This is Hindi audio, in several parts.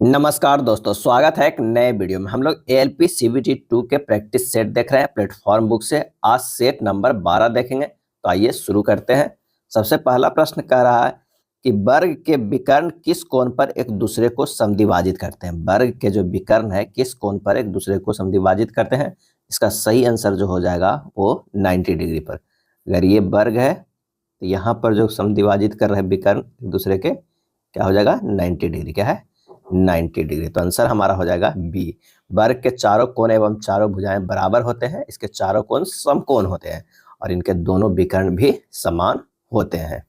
नमस्कार दोस्तों, स्वागत है एक नए वीडियो में। हम लोग एएलपी सीबीटी 2 के प्रैक्टिस सेट देख रहे हैं प्लेटफॉर्म बुक से। आज सेट नंबर 12 देखेंगे। तो आइए शुरू करते हैं। सबसे पहला प्रश्न कह रहा है कि वर्ग के विकर्ण किस कोण पर एक दूसरे को समद्विभाजित करते हैं। वर्ग के जो विकर्ण है किस कोण पर एक दूसरे को समद्विभाजित करते हैं। इसका सही आंसर जो हो जाएगा वो 90 डिग्री पर। अगर ये वर्ग है तो यहाँ पर जो समद्विभाजित कर रहे हैं विकर्ण एक दूसरे के, क्या हो जाएगा 90 डिग्री। क्या है 90 डिग्री। तो आंसर हमारा हो जाएगा बी। वर्ग के चारों कोण एवं चारों भुजाएं बराबर होते हैं। इसके चारों कोण समकोण होते हैं और इनके दोनों विकर्ण भी समान होते हैं।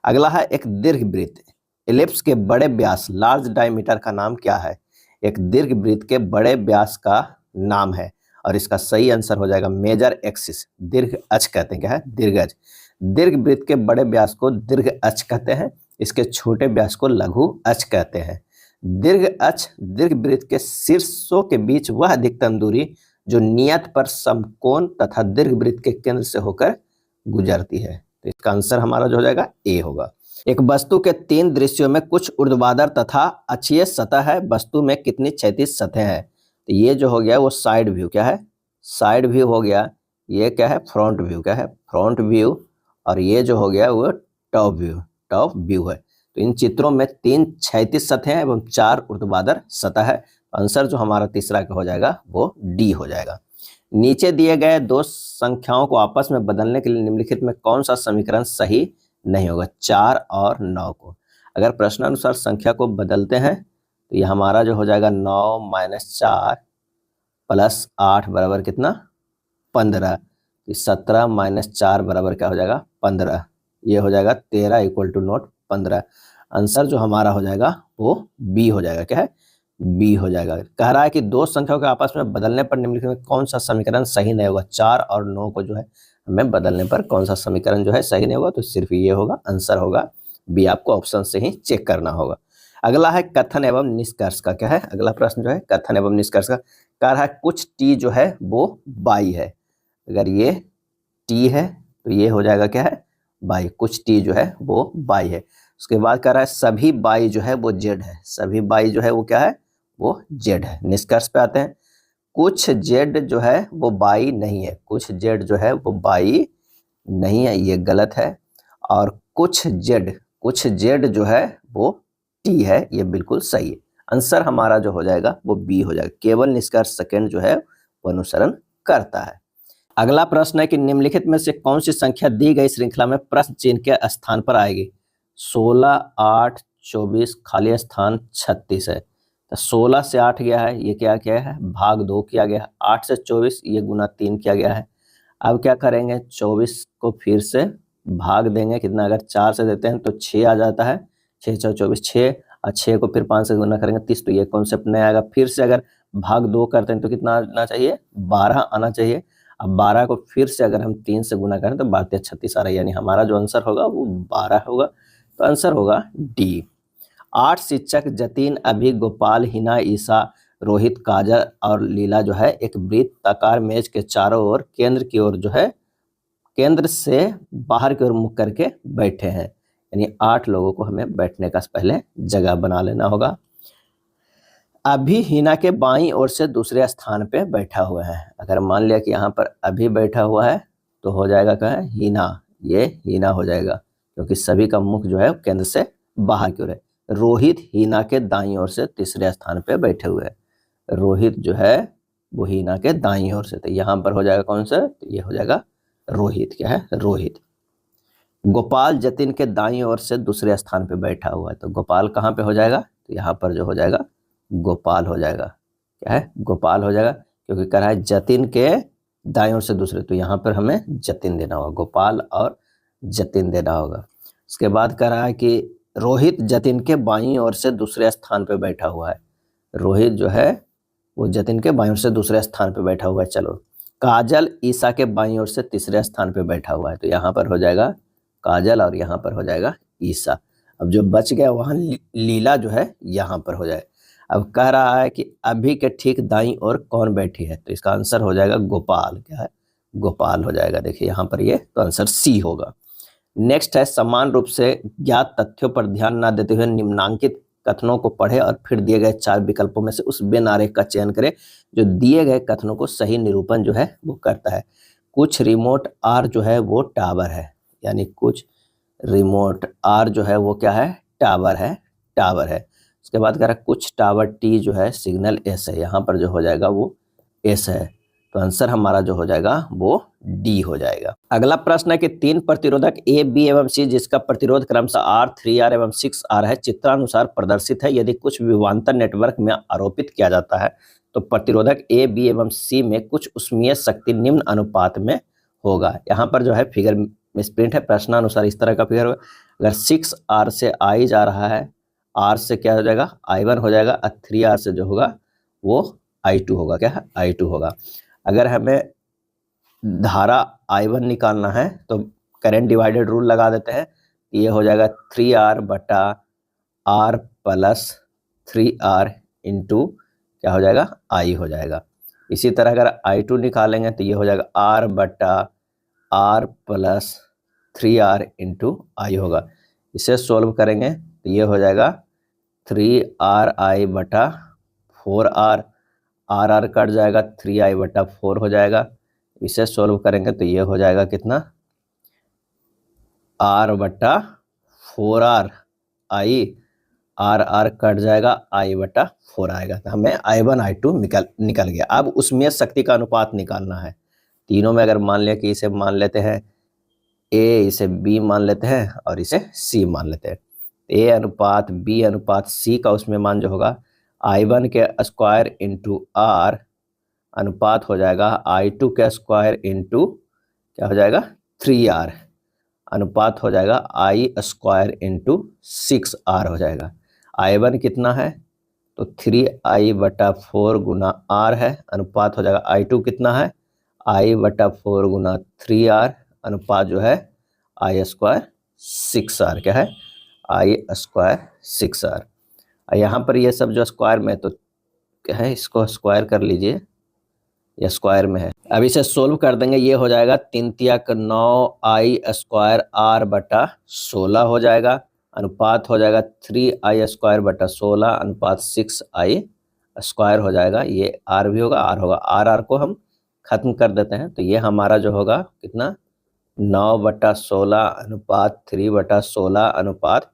अगला है एक दीर्घवृत्त इलिप्स के बड़े व्यास लार्ज डायमीटर का नाम क्या है। एक दीर्घवृत्त के बड़े व्यास का नाम है और इसका सही आंसर हो जाएगा मेजर एक्सिस। दीर्घ अक्ष कहते हैं। क्या है दीर्घ अक्ष। दीर्घवृत्त के बड़े व्यास को दीर्घ अक्ष कहते हैं। इसके छोटे व्यास को लघु अक्ष कहते हैं। दीर्घ अक्ष दीर्घवृत्त के शीर्षों के बीच वह अधिकतम दूरी जो नियत पर समकोण तथा दीर्घवृत्त के केंद्र से होकर गुजरती है। तो इसका आंसर हमारा जो हो जाएगा ए होगा। एक वस्तु के 3 दृश्यों में कुछ ऊर्ध्वाधर तथा अक्षीय सतह है। वस्तु में कितनी क्षैतिज सतह है। तो ये जो हो गया वो साइड व्यू। क्या है साइड व्यू हो गया। ये क्या है फ्रंट व्यू। क्या है फ्रंट व्यू। और ये जो हो गया वो टॉप व्यू। टॉप व्यू है। तो इन चित्रों में 3 क्षैतिज सतह एवं 4 ऊर्ध्वाधर सतह है। आंसर जो हमारा तीसरा का हो जाएगा वो डी हो जाएगा। नीचे दिए गए दो संख्याओं को आपस में बदलने के लिए निम्नलिखित में कौन सा समीकरण सही नहीं होगा। 4 और 9 को अगर प्रश्नानुसार संख्या को बदलते हैं तो ये हमारा जो हो जाएगा 9 - 4 + 8 बराबर कितना 15। 17 - 4 बराबर क्या हो जाएगा 15। ये हो जाएगा 13 = नोट 15। आंसर जो हमारा हो जाएगा वो बी हो जाएगा। क्या है बी हो जाएगा। कह रहा है कि दो संख्याओं के आपस में बदलने पर निम्नलिखित में कौन सा समीकरण सही नहीं होगा। 4 और 9 को जो है हमें बदलने पर कौन सा समीकरण जो है सही नहीं होगा। तो सिर्फ ये होगा आंसर होगा बी। आपको ऑप्शन से ही चेक करना होगा। अगला है कथन एवं निष्कर्ष का। क्या है अगला प्रश्न जो है कथन एवं निष्कर्ष का। कह रहा है कुछ टी जो है वो बाई है। अगर ये टी है तो ये हो जाएगा क्या है बाई। कुछ टी जो है वो बाई है। उसके बाद कह रहा है सभी बाई जो है वो जेड है। सभी बाई जो है वो क्या है वो जेड है। निष्कर्ष पे आते हैं। कुछ जेड जो है वो बाई नहीं है। कुछ जेड जो है वो बाई नहीं है, ये गलत है। और कुछ जेड जो है वो टी है, ये बिल्कुल सही है। आंसर हमारा जो हो जाएगा वो बी हो जाएगा। केवल निष्कर्ष सेकंड जो है वो अनुसरण करता है। अगला प्रश्न है कि निम्नलिखित में से कौन सी संख्या दी गई श्रृंखला में प्रश्न चिन्ह के स्थान पर आएगी। 16, 8, 24 खाली स्थान 36 है। तो 16 से 8 गया है, ये क्या किया है भाग 2 किया गया है। 8 से 24 ये गुना 3 किया गया है। अब क्या करेंगे 24 को फिर से भाग देंगे कितना, अगर 4 से देते हैं तो 6 आ जाता है। 6 × 24 6 और 6 को फिर 5 से गुना करेंगे 30। तो ये कॉन्सेप्ट नहीं आएगा। फिर से अगर भाग 2 करते हैं तो कितना आना चाहिए 12 आना चाहिए। अब 12 को फिर से अगर हम 3 से गुना करें तो 12 × 36 आ रहा है, यानी हमारा जो आंसर होगा वो 12 होगा। तो आंसर होगा डी। 8 शिक्षक जतिन, अभि, गोपाल, हिना, ईसा, रोहित, काजल और लीला जो है एक वृत्ताकार मेज के चारों ओर केंद्र की ओर जो है केंद्र से बाहर की ओर मुख करके बैठे हैं। यानी 8 लोगों को हमें बैठने का पहले जगह बना लेना होगा। अभी हिना के बाईं ओर से दूसरे स्थान पे बैठा हुआ है। अगर मान लिया कि यहाँ पर अभी बैठा हुआ है तो हो जाएगा क्या है हिना। ये हिना हो जाएगा क्योंकि सभी का मुख जो है केंद्र से बाहर की ओर है। रोहित हिना के दाईं ओर से तीसरे स्थान पे बैठे हुए हैं। रोहित जो है वो हिना के दाईं ओर से, तो यहाँ पर हो जाएगा कौन सा, तो ये हो जाएगा रोहित। क्या है रोहित। गोपाल जतिन के दाईं ओर से दूसरे स्थान पे बैठा हुआ है। तो गोपाल कहाँ पे हो जाएगा, तो यहाँ पर जो हो जाएगा गोपाल हो जाएगा। क्या है गोपाल हो जाएगा क्योंकि कह रहा है जतिन के दाईं ओर से दूसरे, तो यहाँ पर हमें जतिन देना होगा। गोपाल और जतिन देना होगा। उसके बाद कह रहा है कि रोहित जतिन के बाईं ओर से दूसरे स्थान पे बैठा हुआ है। रोहित जो है वो जतिन के बाईं ओर से दूसरे स्थान पे बैठा हुआ है। चलो काजल ईसा के बाईं ओर से तीसरे स्थान पे बैठा हुआ है। तो यहाँ पर हो जाएगा काजल और यहाँ पर हो जाएगा ईसा। अब जो बच गया वहाँ लीला जो है यहाँ पर हो जाए। अब कह रहा है कि अभी के ठीक दाईं ओर कौन बैठी है, तो इसका आंसर हो जाएगा गोपाल। क्या है गोपाल हो जाएगा। देखिए यहाँ पर ये, तो आंसर सी होगा। नेक्स्ट है समान रूप से ज्ञात तथ्यों पर ध्यान न देते हुए निम्नांकित कथनों को पढ़े और फिर दिए गए 4 विकल्पों में से उस वेन आरेख का चयन करें जो दिए गए कथनों को सही निरूपण जो है वो करता है। कुछ रिमोट आर जो है वो टावर है, यानी कुछ रिमोट आर जो है वो क्या है, टावर है, टावर है। उसके बाद कह रहा है कुछ टावर टी जो है सिग्नल एस है, यहाँ पर जो हो जाएगा वो एस है, तो आंसर हमारा जो हो जाएगा वो डी हो जाएगा। अगला प्रश्न है कि 3 प्रतिरोधक ए, बी एवं सी जिसका प्रतिरोध क्रमशः आर, 3R एवं 6R है चित्रानुसार प्रदर्शित है। यदि कुछ विभवांतर नेटवर्क में आरोपित किया जाता है तो प्रतिरोधक ए, बी एवं सी में कुछ ऊष्मीय शक्ति निम्न अनुपात में होगा। यहाँ पर जो है फिगर मिसप्रिंट है, प्रश्नानुसार इस तरह का फिगर होगा। अगर 6R से I जा रहा है, R से क्या हो जाएगा, I1 हो जाएगा, और 3R से जो होगा वो I2 होगा, क्या है, I2 होगा। अगर हमें धारा I1 निकालना है तो करंट डिवाइडेड रूल लगा देते हैं, ये हो जाएगा 3R बटा R प्लस 3R इंटू क्या हो जाएगा, I हो जाएगा। इसी तरह अगर I2 निकालेंगे तो ये हो जाएगा R बटा R plus 3R into I होगा। इसे सोल्व करेंगे तो ये हो जाएगा 3RI बटा 4R, R कट जाएगा, 3I बटा 4 हो जाएगा। इसे सोल्व करेंगे तो ये हो जाएगा कितना, R बटा 4R, R कट जाएगा, I बटा 4 आएगा, तो हमें I1 I2 निकल गया। अब उसमें शक्ति का अनुपात निकालना है। तीनों में अगर मान लिया कि इसे मान लेते हैं A, इसे B मान लेते हैं और इसे C मान लेते हैं। A अनुपात B अनुपात C का उसमें मान जो होगा I1 के स्क्वायर इंटू R अनुपात हो जाएगा I2 के स्क्वायर इंटू क्या हो जाएगा 3R अनुपात हो जाएगा I स्क्वायर इंटू 6R हो जाएगा। I1 कितना है तो 3I बटा 4 गुना R है, अनुपात हो जाएगा I2 कितना है, I बटा 4 गुना 3R अनुपात जो है I स्क्वायर 6R, क्या है, I स्क्वायर 6R। यहाँ पर ये सब जो स्क्वायर में तो क्या है, इसको स्क्वायर कर लीजिए, ये स्क्वायर में है। अब इसे सोल्व कर देंगे, ये हो जाएगा 3 तिया 9 I स्क्वायर R बटा 16 हो जाएगा, अनुपात हो जाएगा 3I स्क्वायर बटा 16 अनुपात 6I स्क्वायर हो जाएगा। ये R भी होगा, R होगा, R को हम खत्म कर देते हैं तो ये हमारा जो होगा कितना 9 बटा 16 अनुपात 3 बटा 16 अनुपात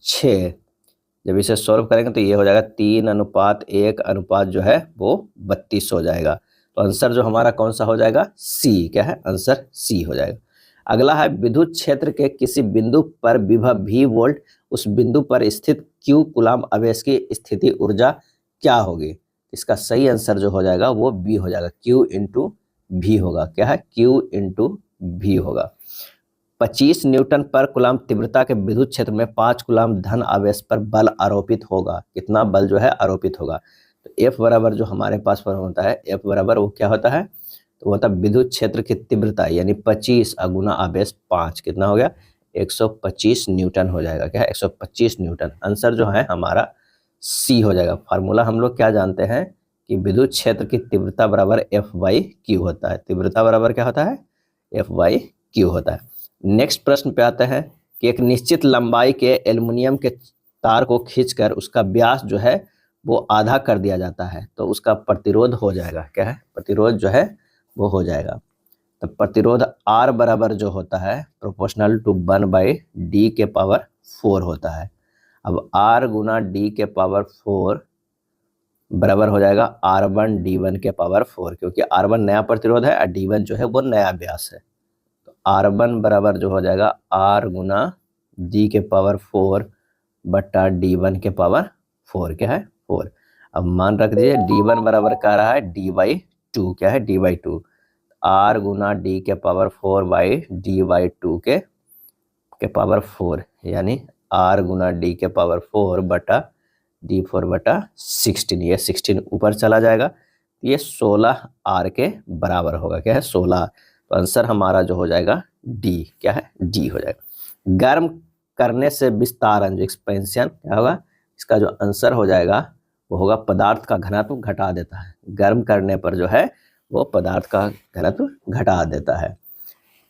6। जब इसे सॉल्व करेंगे तो ये हो जाएगा 3 अनुपात 1 अनुपात जो है वो 32 हो जाएगा। तो आंसर जो हमारा कौन सा हो जाएगा, सी, क्या है, आंसर सी हो जाएगा। अगला है विद्युत क्षेत्र के किसी बिंदु पर विभव V वोल्ट, उस बिंदु पर स्थित Q कूलाम आवेश की स्थिति ऊर्जा क्या होगी। इसका सही आंसर जो हो जाएगा वो बी हो जाएगा, Q इंटू V होगा, क्या है, Q इंटू V होगा। 25 न्यूटन पर कूलाम तीव्रता के विद्युत क्षेत्र में 5 कूलाम धन आवेश पर बल आरोपित होगा। कितना बल जो है आरोपित होगा, तो F बराबर जो हमारे पास पर होता है, F बराबर वो क्या होता है, तो वो होता है विद्युत क्षेत्र की तीव्रता यानी 25 गुना आवेश 5, कितना हो गया 125 न्यूटन हो जाएगा, क्या है 125 न्यूटन। आंसर जो है हमारा सी हो जाएगा। फार्मूला हम लोग क्या जानते हैं कि विद्युत क्षेत्र की तीव्रता बराबर F/Q होता है। तीव्रता बराबर क्या होता है, F/Q होता है। नेक्स्ट प्रश्न पे आते हैं कि एक निश्चित लंबाई के एल्युमिनियम के तार को खींचकर उसका व्यास जो है वो आधा कर दिया जाता है तो उसका प्रतिरोध हो जाएगा, क्या है, प्रतिरोध जो है वो हो जाएगा। तो प्रतिरोध R बराबर जो होता है प्रोपोर्शनल टू 1/d के पावर 4 होता है। अब R गुना d के पावर 4 बराबर हो जाएगा R1 d1 के पावर 4, क्योंकि R1 नया प्रतिरोध है और d1 जो है वो नया व्यास है। तो R1 बराबर जो हो जाएगा R गुना d के पावर 4 बटा d1 के पावर 4, क्या है 4। अब मान रख दीजिए d1 बराबर क्या रहा है d/2, क्या है d/2, R गुना d के पावर 4 बाई d/2 के पावर 4 यानी R गुना d के पावर 4 बटा d4 बटा 16, ये 16 ऊपर चला जाएगा, ये 16 R के बराबर होगा, क्या है 16। तो आंसर हमारा जो हो जाएगा डी, क्या है डी हो जाएगा। गर्म करने से विस्तारण जो एक्सपेंशन क्या होगा, इसका जो आंसर हो जाएगा वो होगा पदार्थ का घनत्व घटा देता है। गर्म करने पर जो है वो पदार्थ का घनत्व घटा देता है।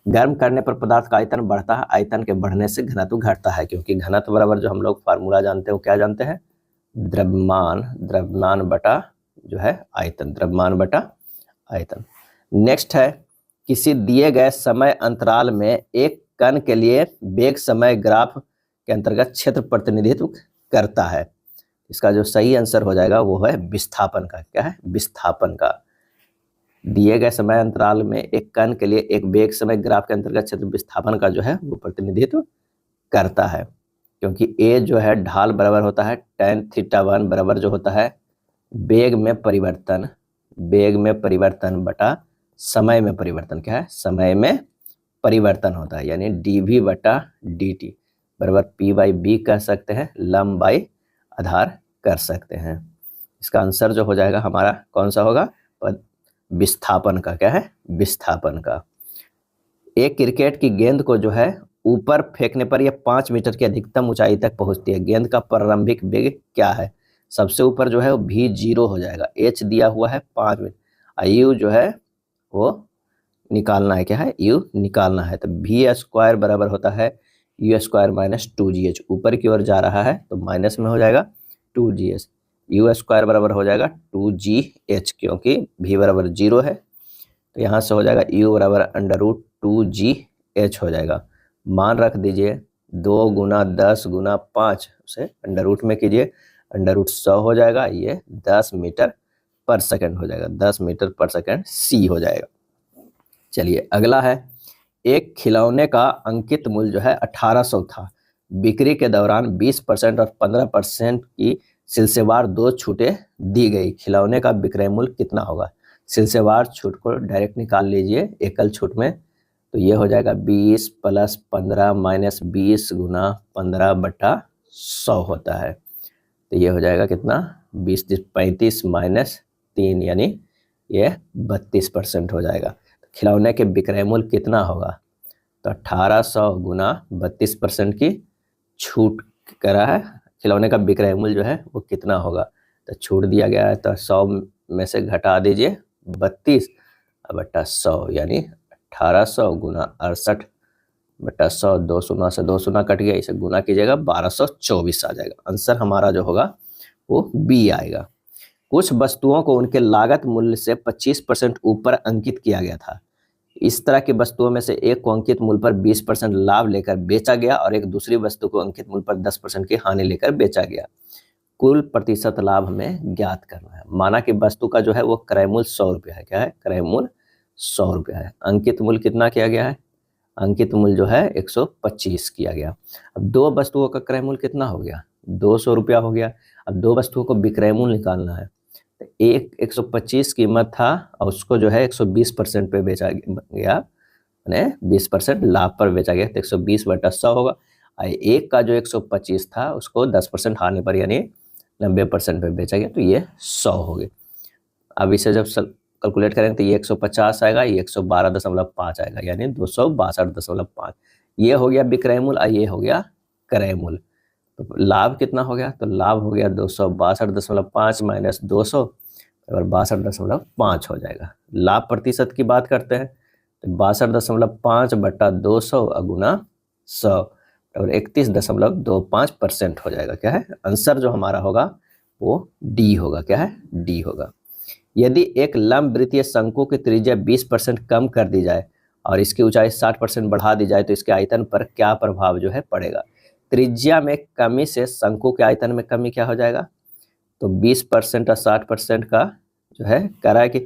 गर्म करने पर पदार्थ का आयतन बढ़ता है, आयतन के बढ़ने से घनत्व घटता है, क्योंकि घनत्व बराबर जो हम लोग फार्मूला जानते हैं वो क्या जानते हैं, द्रव्यमान बटा जो है आयतन, द्रव्यमान बटा आयतन। नेक्स्ट है, किसी दिए गए समय अंतराल में एक कण के लिए वेग समय ग्राफ के अंतर्गत क्षेत्र प्रतिनिधित्व करता है। इसका जो सही आंसर हो जाएगा वो है विस्थापन का। क्या है? विस्थापन का। दिए गए समय अंतराल में एक कण के लिए एक वेग समय ग्राफ के अंतर्गत क्षेत्र विस्थापन का जो है वो प्रतिनिधित्व करता है, क्योंकि ए जो है ढाल बराबर होता है tan θ1 बराबर जो होता है वेग में परिवर्तन बटा समय में परिवर्तन। क्या है? समय में परिवर्तन होता है, यानी dv बटा dt बराबर p/b कह सकते हैं, लंब बाई आधार कर सकते हैं। इसका आंसर जो हो जाएगा हमारा कौन सा होगा? विस्थापन का। क्या है? विस्थापन का। एक क्रिकेट की गेंद को जो है ऊपर फेंकने पर यह 5 मीटर की अधिकतम ऊंचाई तक पहुंचती है। गेंद का प्रारंभिक वेग क्या है? सबसे ऊपर जो है वो v 0 हो जाएगा, h दिया हुआ है 5 मीटर, u जो है वो निकालना है। क्या है? u निकालना है। तो v² बराबर होता है u² माइनस 2gh, ऊपर की ओर जा रहा है तो माइनस में हो जाएगा 2gh, u² बराबर हो जाएगा 2gh, क्योंकि v बराबर 0 है तो यहाँ से हो जाएगा u बराबर √2gh हो जाएगा। मान रख दीजिए 2 गुना 10 गुना 5 उसे अंडर रूट में कीजिए, √100 हो जाएगा, ये 10 मीटर पर सेकंड हो जाएगा, 10 मीटर पर सेकंड c हो जाएगा। चलिए अगला है, एक खिलौने का अंकित मूल्य जो है 1800 था, बिक्री के दौरान 20% और 15% की सिलसिलेवार 2 छूटें दी गई, खिलौने का विक्रय मूल्य कितना होगा? सिलसिलेवार छूट को डायरेक्ट निकाल लीजिए एकल छूट में, तो ये हो जाएगा 20 + 15 - 20 गुना 15 बटा 100 होता है। तो ये हो जाएगा कितना? 20 × 35 - 3 यानी ये 32% हो जाएगा। खिलौने के विक्रय मूल्य कितना होगा? तो 1800 गुना 32% की छूट करा है, खिलौने का विक्रय मूल्य जो है वो कितना होगा? तो छूट दिया गया है तो 100 में से घटा दीजिए 32 बटा 100, यानी 1800 गुना 68 बटा 100, 2 शून्य से 2 शून्य कट गया, इसे गुना कीजिएगा 1224 आ जाएगा। आंसर हमारा जो होगा वो बी आएगा। कुछ वस्तुओं को उनके लागत मूल्य से 25% ऊपर अंकित किया गया था। इस तरह की वस्तुओं में से एक को अंकित मूल्य पर 20% लाभ लेकर बेचा गया और एक दूसरी वस्तु को अंकित मूल्य पर 10% की हानि लेकर बेचा गया। कुल प्रतिशत लाभ हमें ज्ञात करना है। माना कि वस्तु का जो है वो क्रय मूल्य 100 रुपया है। क्या है? क्रय मूल्य 100 रुपया है। अंकित मूल्य कितना किया गया है? अंकित मूल्य जो है 125 किया गया। अब दो वस्तुओं का क्रय मूल्य कितना हो गया? 200 रुपया हो गया। अब दो वस्तुओं को विक्रय मूल्य निकालना है, तो एक 125 कीमत था और उसको जो है 120% पे बेचा गया, यानी 20% लाभ पर बेचा गया, तो 120 बटा 100 होगा। एक का जो 125 था उसको 10% हानि पर यानी 90% पे बेचा गया, तो ये 100 हो गए। अब इसे जब कैलकुलेट करेंगे तो ये 150 आएगा, ये 112.5 आएगा, यानी 262.5। ये हो गया विक्रय मूल्य और ये हो गया क्रय मूल्य। तो लाभ कितना हो गया? तो लाभ हो गया 262.5 माइनस 200 और 62.5 हो जाएगा। लाभ प्रतिशत की बात करते हैं तो 62.5 बटा 200 गुना 100 और 31.25% हो जाएगा। क्या है? आंसर जो हमारा होगा वो डी होगा। क्या है? डी होगा। यदि एक लंब वृत्तीय शंकु की त्रिज्या 20% कम कर दी जाए और इसकी ऊंचाई 60% बढ़ा दी जाए तो इसके आयतन पर क्या प्रभाव जो है पड़ेगा? त्रिज्या में कमी से शंकु के आयतन में कमी क्या हो जाएगा? तो 20% और 60% का जो है कह रहा है कि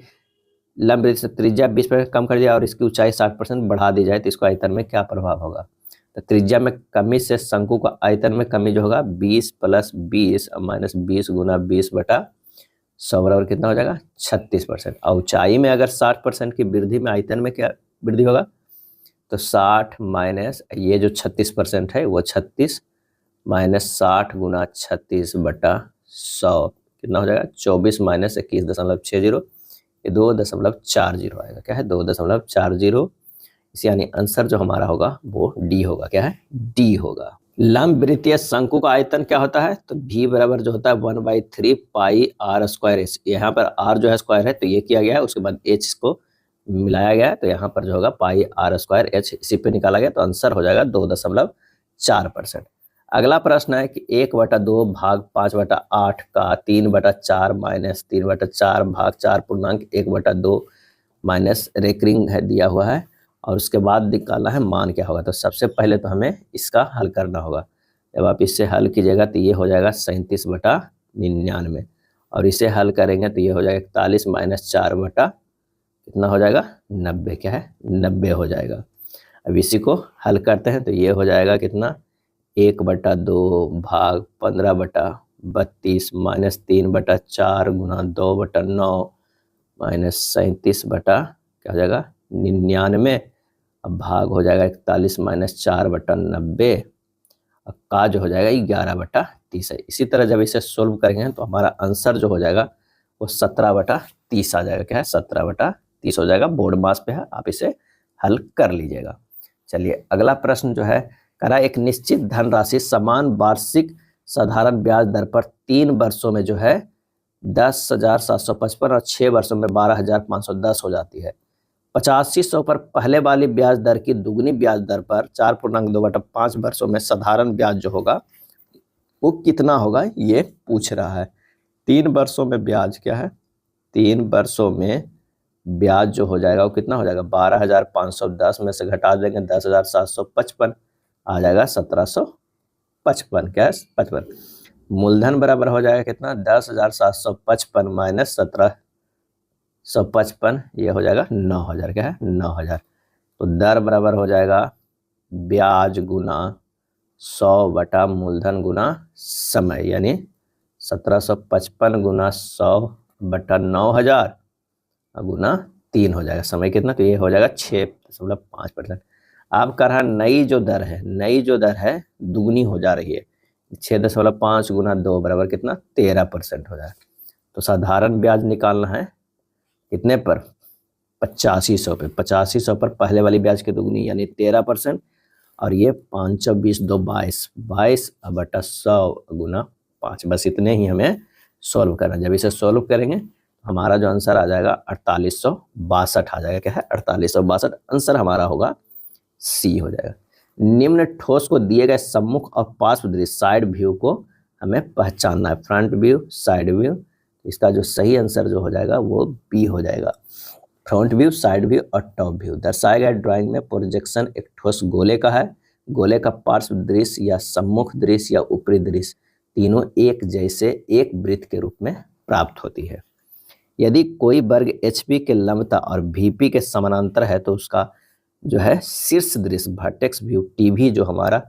लंब वृत्त से त्रिज्या 20% कम कर दिया और इसकी ऊंचाई 60% बढ़ा दी जाए तो इसको आयतन में क्या प्रभाव होगा? तो त्रिज्या में कमी से शंकु का आयतन में कमी जो होगा 20 + 20 माइनस 20 गुना 20 बटा 100 बराबर कितना हो जाएगा? 36%। और ऊंचाई में अगर 60% की वृद्धि में आयतन में क्या वृद्धि होगा? तो 60 माइनस ये जो 36% है वो 36 माइनस 60 गुना 36 बटा 100 कितना हो जाएगा? 24 माइनस 21.60, ये 2.40 आएगा। क्या है? 2.40। यानी आंसर जो हमारा होगा वो डी होगा। क्या है? डी होगा। लंब वृत्तीय शंकु का आयतन क्या होता है? तो v बराबर जो होता है 1/3 पाई r²। यहाँ पर r जो है स्क्वायर है तो ये किया गया है, उसके बाद h को मिलाया गया है तो यहाँ पर जो होगा पाई r² h इसी पे निकाला गया, तो आंसर हो जाएगा 2.4%। अगला प्रश्न है कि 1/2 भाग 5/8 का 3/4 माइनस 3/4 भाग 4 पूर्णांक 1/2 माइनस रेकरिंग है दिया हुआ है और उसके बाद निकालना है मान क्या होगा। तो सबसे पहले तो हमें इसका हल करना होगा। जब आप इससे हल कीजिएगा तो ये हो जाएगा 37/99 और इसे हल करेंगे तो ये हो जाएगा 41 माइनस 4 बटा कितना हो जाएगा 90, क्या है 90 हो जाएगा। अब इसी को हल करते हैं तो ये हो जाएगा कितना 1/2 भाग 15/32 माइनस 3/4 गुना 2/9 माइनस 37 बटा क्या हो जाएगा 99। अब भाग हो जाएगा 41 माइनस 4/90 का जो हो जाएगा 11/30 है। इसी तरह जब इसे सोल्व करेंगे तो हमारा आंसर जो हो जाएगा वो 17/30 आ जाएगा। क्या है 17/30 हो जाएगा। बोर्ड मास पे है, आप इसे हल कर लीजिएगा। चलिए अगला प्रश्न जो है करा एक निश्चित धनराशि समान वार्षिक साधारण ब्याज दर पर 3 वर्षों में जो है 10,755 और 6 वर्षों में 12,510 हो जाती है। 8500 पर पहले वाली ब्याज दर की दुगनी ब्याज दर पर 4.2/5 वर्षों में साधारण ब्याज जो होगा वो कितना होगा ये पूछ रहा है। 3 वर्षों में ब्याज क्या है 3 वर्षों में ब्याज जो हो जाएगा वो कितना हो जाएगा 12,510 में से घटा देंगे 10,755 आ जाएगा 1,755। क्या है 55। मूलधन बराबर हो जाएगा कितना 10,755 माइनस 1,755 ये हो जाएगा 9,000। क्या है 9,000। तो दर बराबर हो जाएगा ब्याज गुना 100 बटा मूलधन गुना समय, यानी 1,755 गुना 100 बटा 9,000 गुना 3 हो जाएगा। समय कितना तो ये हो जाएगा 6.5%। आप कह रहा नई जो दर है दुगनी हो जा रही है। 6.5 गुना 2 बराबर कितना 13% हो जाएगा। तो साधारण ब्याज निकालना है कितने पर 8500 पे। 8500 पर पहले वाली ब्याज की दुगनी यानी 13% और ये 520 2 22 बटा 100 गुना 5। बस इतने ही हमें सॉल्व करना। जब इसे सॉल्व करेंगे हमारा जो आंसर आ जाएगा 4862 आ जाएगा। क्या है 4862। आंसर हमारा होगा सी हो जाएगा। निम्न ठोस को दिए गए सम्मुख और पार्श्व दृश्य साइड व्यू को हमें पहचानना है, फ्रंट व्यू साइड व्यू। इसका जो सही आंसर जो हो जाएगा वो बी हो जाएगा। फ्रंट व्यू साइड व्यू और टॉप व्यू। दर्शाए गए ड्राइंग में प्रोजेक्शन एक ठोस गोले का है। गोले का पार्श्व दृश्य या सम्मुख दृश्य या ऊपरी दृश्य तीनों एक जैसे एक वृत्त के रूप में प्राप्त होती है। यदि कोई वर्ग HP के लंबता और VP के समानांतर है तो उसका जो है शीर्ष दृश्य वर्टेक्स व्यू TV जो हमारा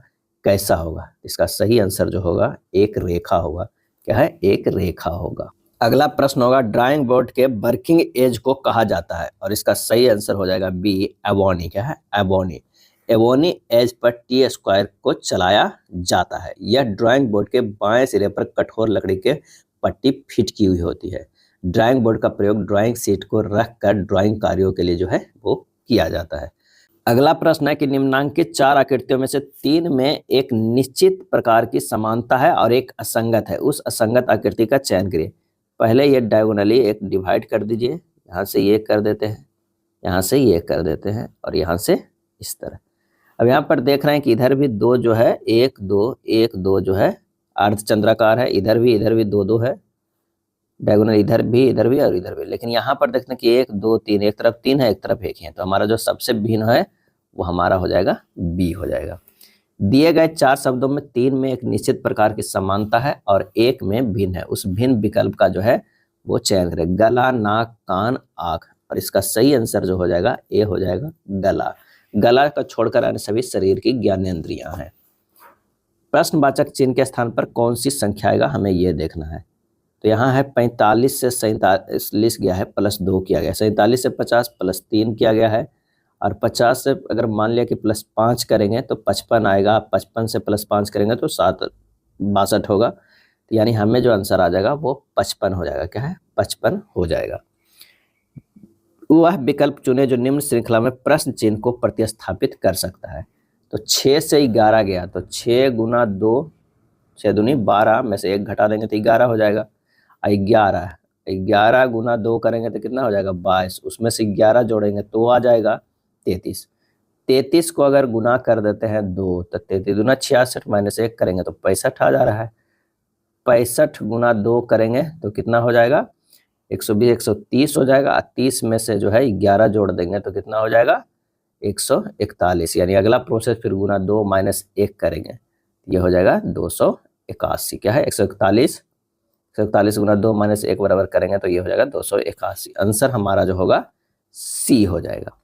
कैसा होगा। इसका सही आंसर जो होगा एक रेखा होगा। क्या है एक रेखा होगा। अगला प्रश्न होगा ड्राइंग बोर्ड के वर्किंग एज को कहा जाता है और इसका सही आंसर हो जाएगा बी एबोनी। क्या है ebony. Ebony as per T² को चलाया जाता है। यह ड्राइंग बोर्ड के बाएं सिरे पर कठोर लकड़ी के पट्टी फिट की हुई होती है। ड्राइंग बोर्ड का प्रयोग ड्राइंग शीट को रखकर ड्राइंग कार्यों के लिए जो है वो किया जाता है। अगला प्रश्न है कि निम्नांकित 4 आकृतियों में से 3 में एक निश्चित प्रकार की समानता है और एक असंगत है। उस असंगत आकृति का चयन करिए। पहले ये डायगोनली एक डिवाइड कर दीजिए। यहाँ से ये कर देते हैं, यहाँ से ये कर देते हैं और यहाँ से इस तरह। अब यहाँ पर देख रहे हैं कि इधर भी 2 जो है 1 2 जो है अर्धचंद्राकार है। इधर भी 2 2 है डायगोनल। इधर भी और इधर भी। लेकिन यहाँ पर देखते हैं कि 1 2 3 एक तरफ 3 है एक तरफ 1 है। तो हमारा जो सबसे भिन्न है वो हमारा हो जाएगा बी हो जाएगा। दिए गए 4 शब्दों में 3 में एक निश्चित प्रकार की समानता है और 1 में भिन्न है। उस भिन्न विकल्प का जो है वो चयन करें। गला नाक कान आँख। और इसका सही आंसर जो हो जाएगा ए हो जाएगा गला। गला का छोड़कर अन्य सभी शरीर की ज्ञानेंद्रियां हैं। प्रश्नवाचक चिन्ह के स्थान पर कौन सी संख्या आएगा हमें ये देखना है। तो यहाँ है 45 से 47 गया है +2 किया गया। 47 से 50 +3 किया गया है और 50 से अगर मान लिया कि +5 करेंगे तो 55 आएगा। 55 से +5 करेंगे तो 62 होगा। तो यानी हमें जो आंसर आ जाएगा वो 55 हो जाएगा। क्या है 55 हो जाएगा। वह विकल्प चुने जो निम्न श्रृंखला में प्रश्न चिन्ह को प्रतिस्थापित कर सकता है। तो 6 से 11 गया तो 6 गुना 2 6 दूनी 12 में से 1 घटा देंगे तो 11 हो जाएगा। 11 गुना 2 करेंगे तो कितना हो जाएगा 22। उसमें से 11 जोड़ेंगे तो आ जाएगा 33। 33 को अगर गुना कर देते हैं 2 तो 33 दूना 66 माइनस 1 करेंगे तो 65 आ जा रहा है। 65 गुना 2 करेंगे तो कितना हो जाएगा, 120 130 हो जाएगा। 30 में से जो है 11 जोड़ देंगे तो कितना हो जाएगा, 141। यानी अगला प्रोसेस फिर गुना 2 माइनस 1 करेंगे, ये हो जाएगा 281। क्या है, 141 गुना 2 माइनस 1 बराबर करेंगे तो ये हो जाएगा 281। आंसर हमारा जो होगा सी हो जाएगा।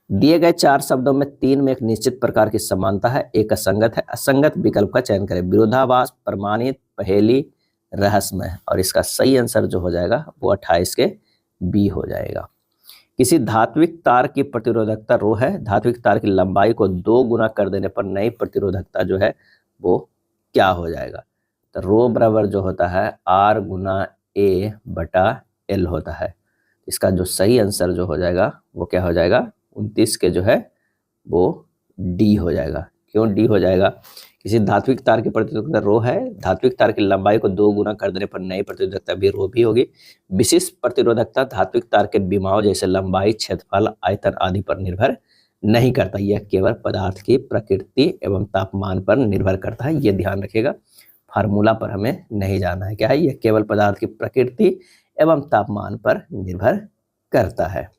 दिए गए 4 शब्दों में 3 में एक निश्चित प्रकार की समानता है, एक असंगत है। असंगत विकल्प का चयन करें। विरोधाभास, प्रमाणित, पहेली, रहस्यमय। और इसका सही आंसर जो हो जाएगा वो 28 के बी हो जाएगा। किसी धात्विक तार की प्रतिरोधकता रो है। धात्विक तार की लंबाई को 2 गुना कर देने पर नई प्रतिरोधकता जो है वो क्या हो जाएगा। तो रो बराबर जो होता है आर गुना ए बटा एल होता है। इसका जो सही आंसर जो हो जाएगा वो क्या हो जाएगा, 29 के जो है वो डी हो जाएगा। क्यों डी हो जाएगा, किसी धात्विक तार की प्रतिरोधकता रो है, धात्विक तार की लंबाई को 2 गुना कर देने पर नई प्रतिरोधकता भी रो भी होगी। विशिष्ट प्रतिरोधकता धात्विक तार के विमाओं जैसे लंबाई, क्षेत्रफल, आयतन आदि पर निर्भर नहीं करता, यह केवल पदार्थ की प्रकृति एवं तापमान पर निर्भर करता है। यह ध्यान रखिएगा, फार्मूला पर हमें नहीं जाना है। क्या है, यह केवल पदार्थ की प्रकृति एवं तापमान पर निर्भर करता है।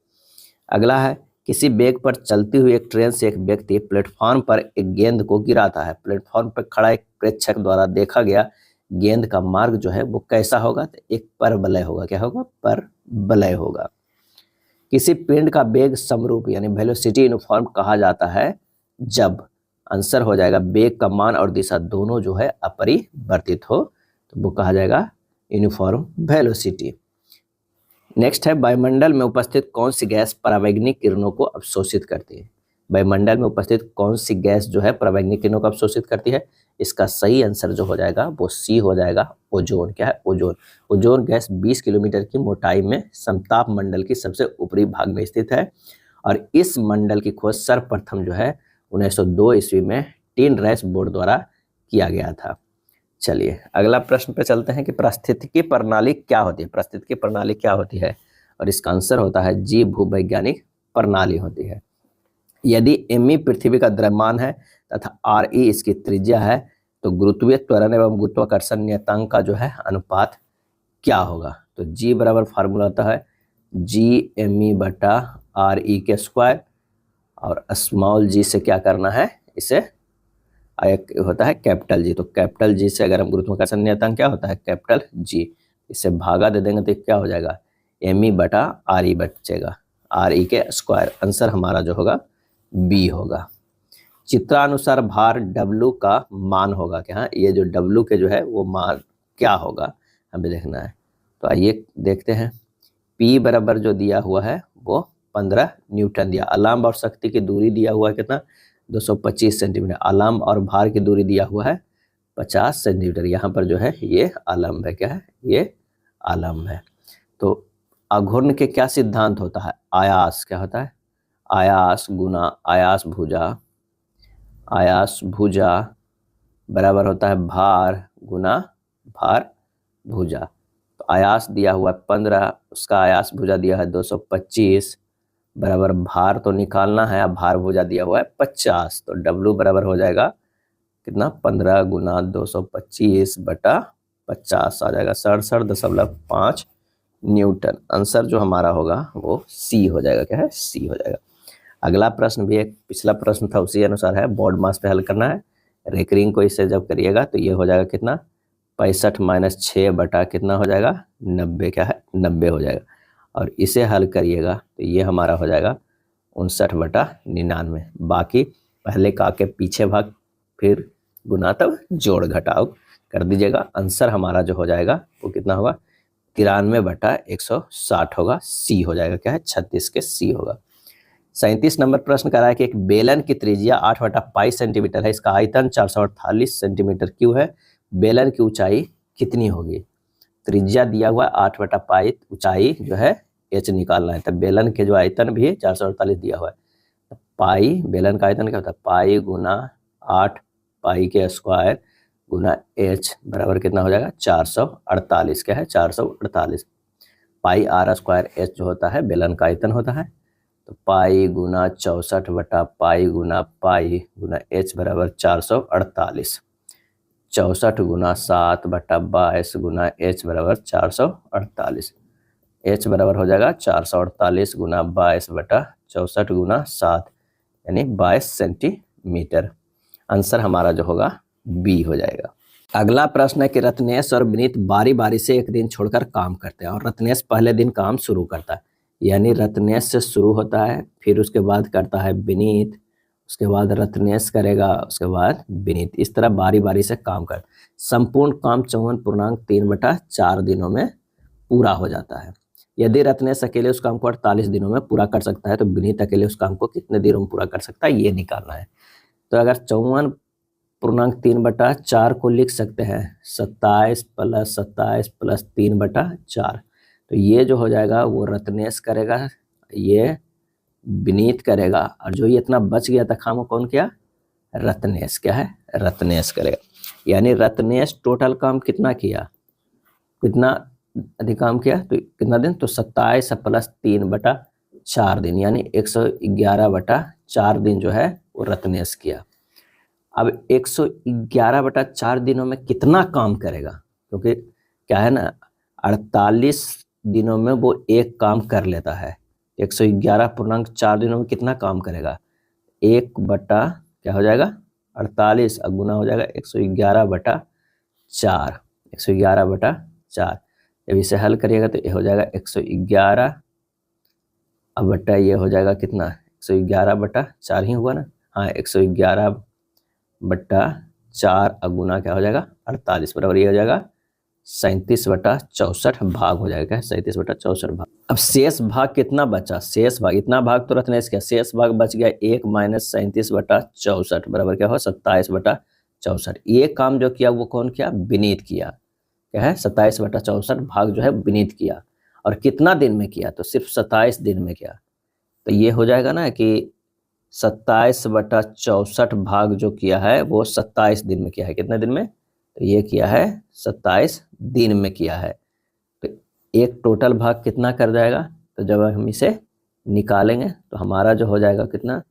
अगला है, किसी वेग पर चलती हुई एक ट्रेन से एक व्यक्ति प्लेटफॉर्म पर एक गेंद को गिराता है। प्लेटफॉर्म पर खड़ा एक प्रेक्षक द्वारा देखा गया गेंद का मार्ग जो है वो कैसा होगा, तो एक परवलय होगा। क्या होगा, परवलय होगा। किसी पिंड का वेग समरूप यानी वेलोसिटी यूनिफॉर्म कहा जाता है जब, आंसर हो जाएगा वेग का मान और दिशा दोनों जो है अपरिवर्तित हो, तो वो कहा जाएगा यूनिफॉर्म वेलोसिटी। नेक्स्ट है, वायुमंडल में उपस्थित कौन सी गैस परावैंगनिक किरणों को अवशोषित करती है। वायुमंडल में उपस्थित कौन सी गैस जो है परावैंगनिक किरणों को अवशोषित करती है। इसका सही आंसर जो हो जाएगा वो सी हो जाएगा, ओजोन। क्या है, ओजोन। ओजोन गैस 20 किलोमीटर की मोटाई में समताप मंडल की सबसे ऊपरी भाग में स्थित है और इस मंडल की खोज सर्वप्रथम जो है 1902 ईस्वी में टीन रैस बोर्ड द्वारा किया गया था। चलिए अगला प्रश्न पे चलते हैं कि पारिस्थितिकी प्रणाली क्या होती है। पारिस्थितिकी प्रणाली क्या होती है, और इसका आंसर होता है जी, भूवैज्ञानिक प्रणाली होती है। यदि एम पृथ्वी का द्रव्यमान है तथा आर इसकी त्रिज्या है तो गुरुत्वीय त्वरण एवं गुरुत्वाकर्षण नियतांक का जो है अनुपात क्या होगा। तो जी बराबर फार्मूला होता है जी एम बटा आर के स्क्वायर, और स्मॉल जी से क्या करना है, इसे एक होता है कैपिटल जी, तो कैपिटल जी से अगर हम गुरुत्वाकर्षण नियतांक क्या होता है कैपिटल जी, इसे भागा दे देंगे तो क्या हो जाएगा एम बटा आर बचेगा, आर के स्क्वायर। आंसर हमारा जो होगा बी होगा। चित्रानुसार भार डब्लू का मान होगा क्या, ये जो डब्लू के जो है वो मान क्या होगा हमें देखना है। तो आइए देखते हैं, पी बराबर जो दिया हुआ है वो 15 न्यूटन दिया। अलार्म और शक्ति की दूरी दिया हुआ है कितना, 225 सेंटीमीटर। अलार्म और भार की दूरी दिया हुआ है 50 सेंटीमीटर। यहाँ पर जो है ये आलम्ब है, क्या है ये आलम्ब है। तो आघूर्ण के क्या सिद्धांत होता है, आयास क्या होता है, आयास गुना आयास भुजा बराबर होता है भार गुना भार भुजा। तो आयास दिया हुआ है 15, उसका आयास भुजा दिया है 225 बराबर भार तो निकालना है, अब भार भुजा दिया हुआ है 50, तो डब्लू बराबर हो जाएगा कितना 15 गुना 225 बटा 50 आ जाएगा 67.5 न्यूटन। आंसर जो हमारा होगा वो सी हो जाएगा। क्या है, सी हो जाएगा। अगला प्रश्न भी एक पिछला प्रश्न था उसी अनुसार है, बोर्ड मास पे हल करना है। रेकरिंग को इससे जब करिएगा तो ये हो जाएगा कितना 65 माइनस 6 बटा कितना हो जाएगा 90, क्या है 90 हो जाएगा। और इसे हल करिएगा तो ये हमारा हो जाएगा 59 बटा 99। बाकी पहले का के पीछे भाग फिर गुना तब जोड़ घटाव कर दीजिएगा। आंसर हमारा जो हो जाएगा वो कितना होगा 93 बटा 160 होगा, सी हो जाएगा। क्या है 36 के सी होगा। 37 नंबर प्रश्न कह रहा है कि एक बेलन की त्रिज्या 8 बटा पाई सेंटीमीटर है, इसका आयतन 448 सेंटीमीटर क्यूब है, बेलन की ऊंचाई कितनी होगी। त्रिज्या दिया हुआ 8 बटा पाई, ऊंचाई जो है एच निकालना है, तब बेलन के जो आयतन भी 448 दिया हुआ है। पाई बेलन का आयतन क्या होता है, पाई गुना 8 पाई के स्क्वायर गुना एच बराबर कितना हो जाएगा 448। क्या है 448 पाई आर स्क्वायर एच जो होता है बेलन का आयतन होता है। तो पाई गुना 64 बटा पाई गुना h बराबर 448। 64 गुना 7 बटा 22 गुना h बराबर 448। h बराबर हो जाएगा 448 गुना 22 बटा 64 गुना 7 यानी 22 सेंटीमीटर। आंसर हमारा जो होगा बी हो जाएगा। अगला प्रश्न है कि रत्नेश और विनीत बारी बारी से एक दिन छोड़कर काम करते हैं और रत्नेश पहले दिन काम शुरू करता है, यानी रत्नेश से शुरू होता है, फिर उसके बाद करता है विनीत, उसके बाद रत्नेश करेगा, उसके बाद विनीत, इस तरह बारी बारी से काम कर संपूर्ण काम 54.3/4 दिनों में पूरा हो जाता है। यदि रत्नेश अकेले उस काम को 48 दिनों में पूरा कर सकता है तो विनीत अकेले उस काम को कितने दिनों में पूरा कर सकता है, ये निकालना है। तो अगर 54.3/4 को लिख सकते हैं 27 + 3/4, तो ये जो हो जाएगा वो रत्नेश करेगा, ये विनीत करेगा, और जो ये इतना बच गया था काम वो कौन किया, रत्नेश, क्या है, रत्नेश करेगा। यानी रत्नेश टोटल काम कितना किया, कितना अधिक काम किया, तो कितना दिन, तो 27 + 3/4 दिन, यानी 111/4 दिन जो है वो रत्नेश किया। अब 111/4 दिनों में कितना काम करेगा, क्योंकि क्या है ना, 48 दिनों में वो एक काम कर लेता है, 111.4 दिनों में कितना काम करेगा, 1 बटा क्या हो जाएगा 48 और गुना हो जाएगा 111/4, 111/4। जब इसे हल करिएगा तो ये हो जाएगा 111 अब बटा ये हो जाएगा कितना, 111/4 ही हुआ ना, हाँ 111/4 और गुना क्या हो जाएगा 48 बराबर ये हो जाएगा 37/64 भाग हो जाएगा, 37/64 भाग। अब शेष भाग कितना बचा, शेष भाग, इतना भाग तो रत्नेश क्या, शेष भाग बच गया 1 - 37/64 बराबर क्या हो 27/64। ये काम जो किया वो कौन किया, विनीत किया, क्या है 27/64 भाग जो है विनीत किया, और कितना दिन में किया, तो सिर्फ 27 दिन में किया। तो ये हो जाएगा ना कि 27/64 भाग जो किया है वो 27 दिन में किया है, कितने दिन में, तो ये किया है 27 दिन में किया है। तो एक टोटल भाग कितना कर जाएगा, तो जब हम इसे निकालेंगे तो हमारा जो हो जाएगा कितना,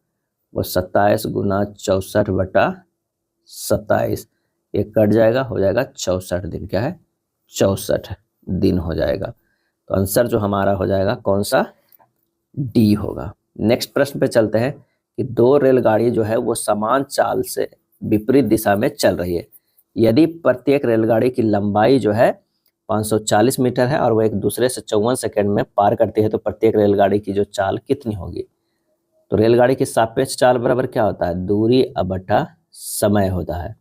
वो 27 गुना 64/27, ये कट जाएगा, हो जाएगा 64 दिन, क्या है 64 दिन हो जाएगा। तो आंसर जो हमारा हो जाएगा कौन सा, डी होगा। नेक्स्ट प्रश्न पे चलते हैं कि दो रेलगाड़ी जो है वो समान चाल से विपरीत दिशा में चल रही है। यदि प्रत्येक रेलगाड़ी की लंबाई जो है 540 मीटर है और वो एक दूसरे से 54 सेकंड में पार करती है, तो प्रत्येक रेलगाड़ी की जो चाल कितनी होगी। तो रेलगाड़ी की सापेक्ष चाल बराबर क्या होता है, दूरी बटा समय होता है।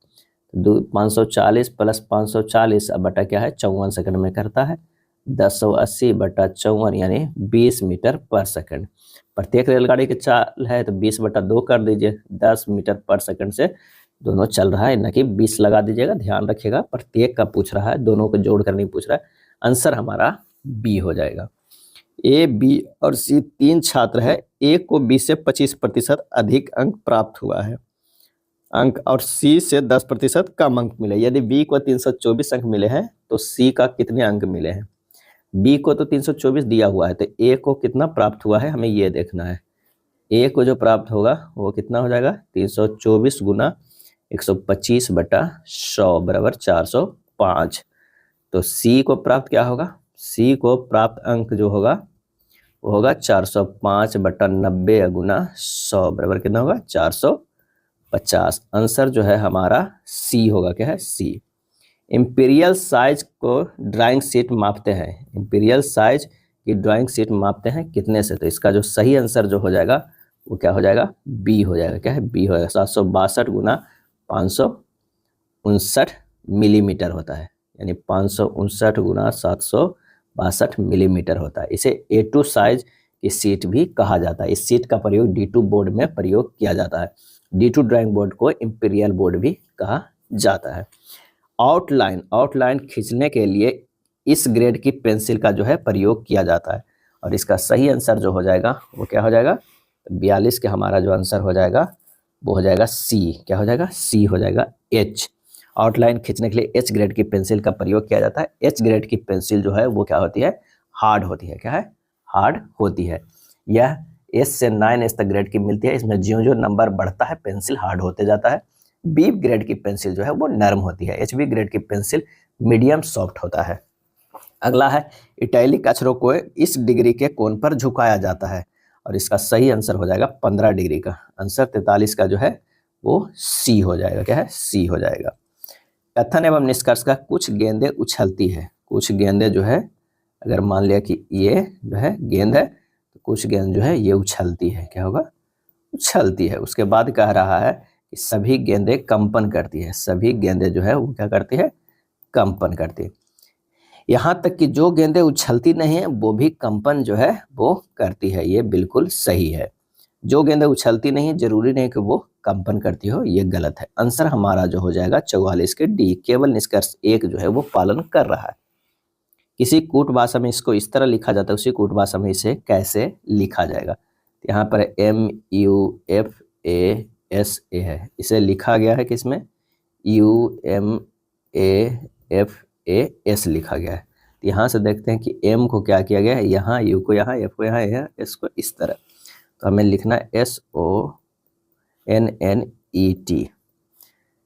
540 + 540 बटा क्या है 54 सेकंड में करता है, 1080/54 यानी 20 मीटर पर सेकंड। प्रत्येक रेलगाड़ी की चाल है तो 20/2 कर दीजिए, 10 मीटर पर सेकंड से दोनों चल रहा है, न कि 20 लगा दीजिएगा, ध्यान रखिएगा प्रत्येक का पूछ रहा है, दोनों को जोड़ कर नहीं पूछ रहा है। आंसर हमारा बी हो जाएगा। ए, बी और सी तीन छात्र है, ए को बी से 25% अधिक अंक प्राप्त हुआ है अंक, और सी से 10% कम अंक मिले। यदि बी को 324 अंक मिले हैं तो सी का कितने अंक मिले हैं। बी को तो 324 दिया हुआ है, तो ए को कितना प्राप्त हुआ है हमें ये देखना है। ए को जो प्राप्त होगा वो कितना हो जाएगा 324 गुना 125/100 बराबर 405। तो सी को प्राप्त क्या होगा, सी को प्राप्त अंक जो होगा वो होगा 405/90 गुना 100 बराबर कितना होगा 450। आंसर जो है हमारा सी होगा, क्या है सी। इंपीरियल साइज को ड्राइंग शीट मापते हैं, इंपीरियल साइज की ड्राइंग शीट मापते हैं कितने से, तो इसका जो सही आंसर जो हो जाएगा वो क्या हो जाएगा, बी हो जाएगा, क्या है बी हो जाएगा। 762 गुना 559 मिलीमीटर होता है, यानी 559 गुना 762 मिलीमीटर होता है। इसे A2 साइज की शीट भी कहा जाता है। इस शीट का प्रयोग D2 बोर्ड में प्रयोग किया जाता है। D2 ड्राइंग बोर्ड को इंपीरियल बोर्ड भी कहा जाता है। आउटलाइन खींचने के लिए इस ग्रेड की पेंसिल का जो है प्रयोग किया जाता है, और इसका सही आंसर जो हो जाएगा वो क्या हो जाएगा, 42 के हमारा जो आंसर हो जाएगा वो हो जाएगा सी, क्या हो जाएगा सी हो जाएगा एच। आउटलाइन खींचने के लिए एच ग्रेड की पेंसिल का प्रयोग किया जाता है। एच ग्रेड की पेंसिल जो है वो क्या होती है, हार्ड होती है, क्या है हार्ड होती है। यह एस से 9S तक ग्रेड की मिलती है। इसमें ज्यों ज्यों नंबर बढ़ता है पेंसिल हार्ड होते जाता है। बी ग्रेड की पेंसिल जो है वो नरम होती है। एचबी ग्रेड की पेंसिल मीडियम सॉफ्ट होता है। अगला है इटैलिक अक्षरों को इस डिग्री के कोण पर झुकाया जाता है, और इसका सही आंसर हो जाएगा 15 डिग्री का। आंसर 43 का जो है वो सी हो जाएगा। क्या है? सी हो जाएगा। कथन एवं निष्कर्ष का कुछ गेंदें उछलती है। कुछ गेंदें जो है, अगर मान लिया कि ये जो है गेंद है तो कुछ गेंद जो है ये उछलती है। क्या होगा? उछलती है। उसके बाद कह रहा है कि सभी गेंदें कंपन करती है। सभी गेंदें जो है वो क्या करती है? कंपन करती है। यहाँ तक कि जो गेंदें उछलती नहीं है वो भी कंपन जो है वो करती है। ये बिल्कुल सही है। जो गेंदें उछलती नहीं है जरूरी नहीं कि वो कंपन करती हो, ये गलत है। आंसर हमारा जो हो जाएगा 44 के डी। केवल निष्कर्ष एक जो है वो पालन कर रहा है। किसी कूट भाषा में इसको इस तरह लिखा जाता है, उसी कूट भाषा में इसे कैसे लिखा जाएगा? यहाँ पर MUFASA है, इसे लिखा गया है किसमें? UMAFAS लिखा गया है। तो यहाँ से देखते हैं कि M को क्या किया गया है, यहाँ U को यहाँ, F को यहाँ, S को इस तरह। तो हमें लिखना है SONNET।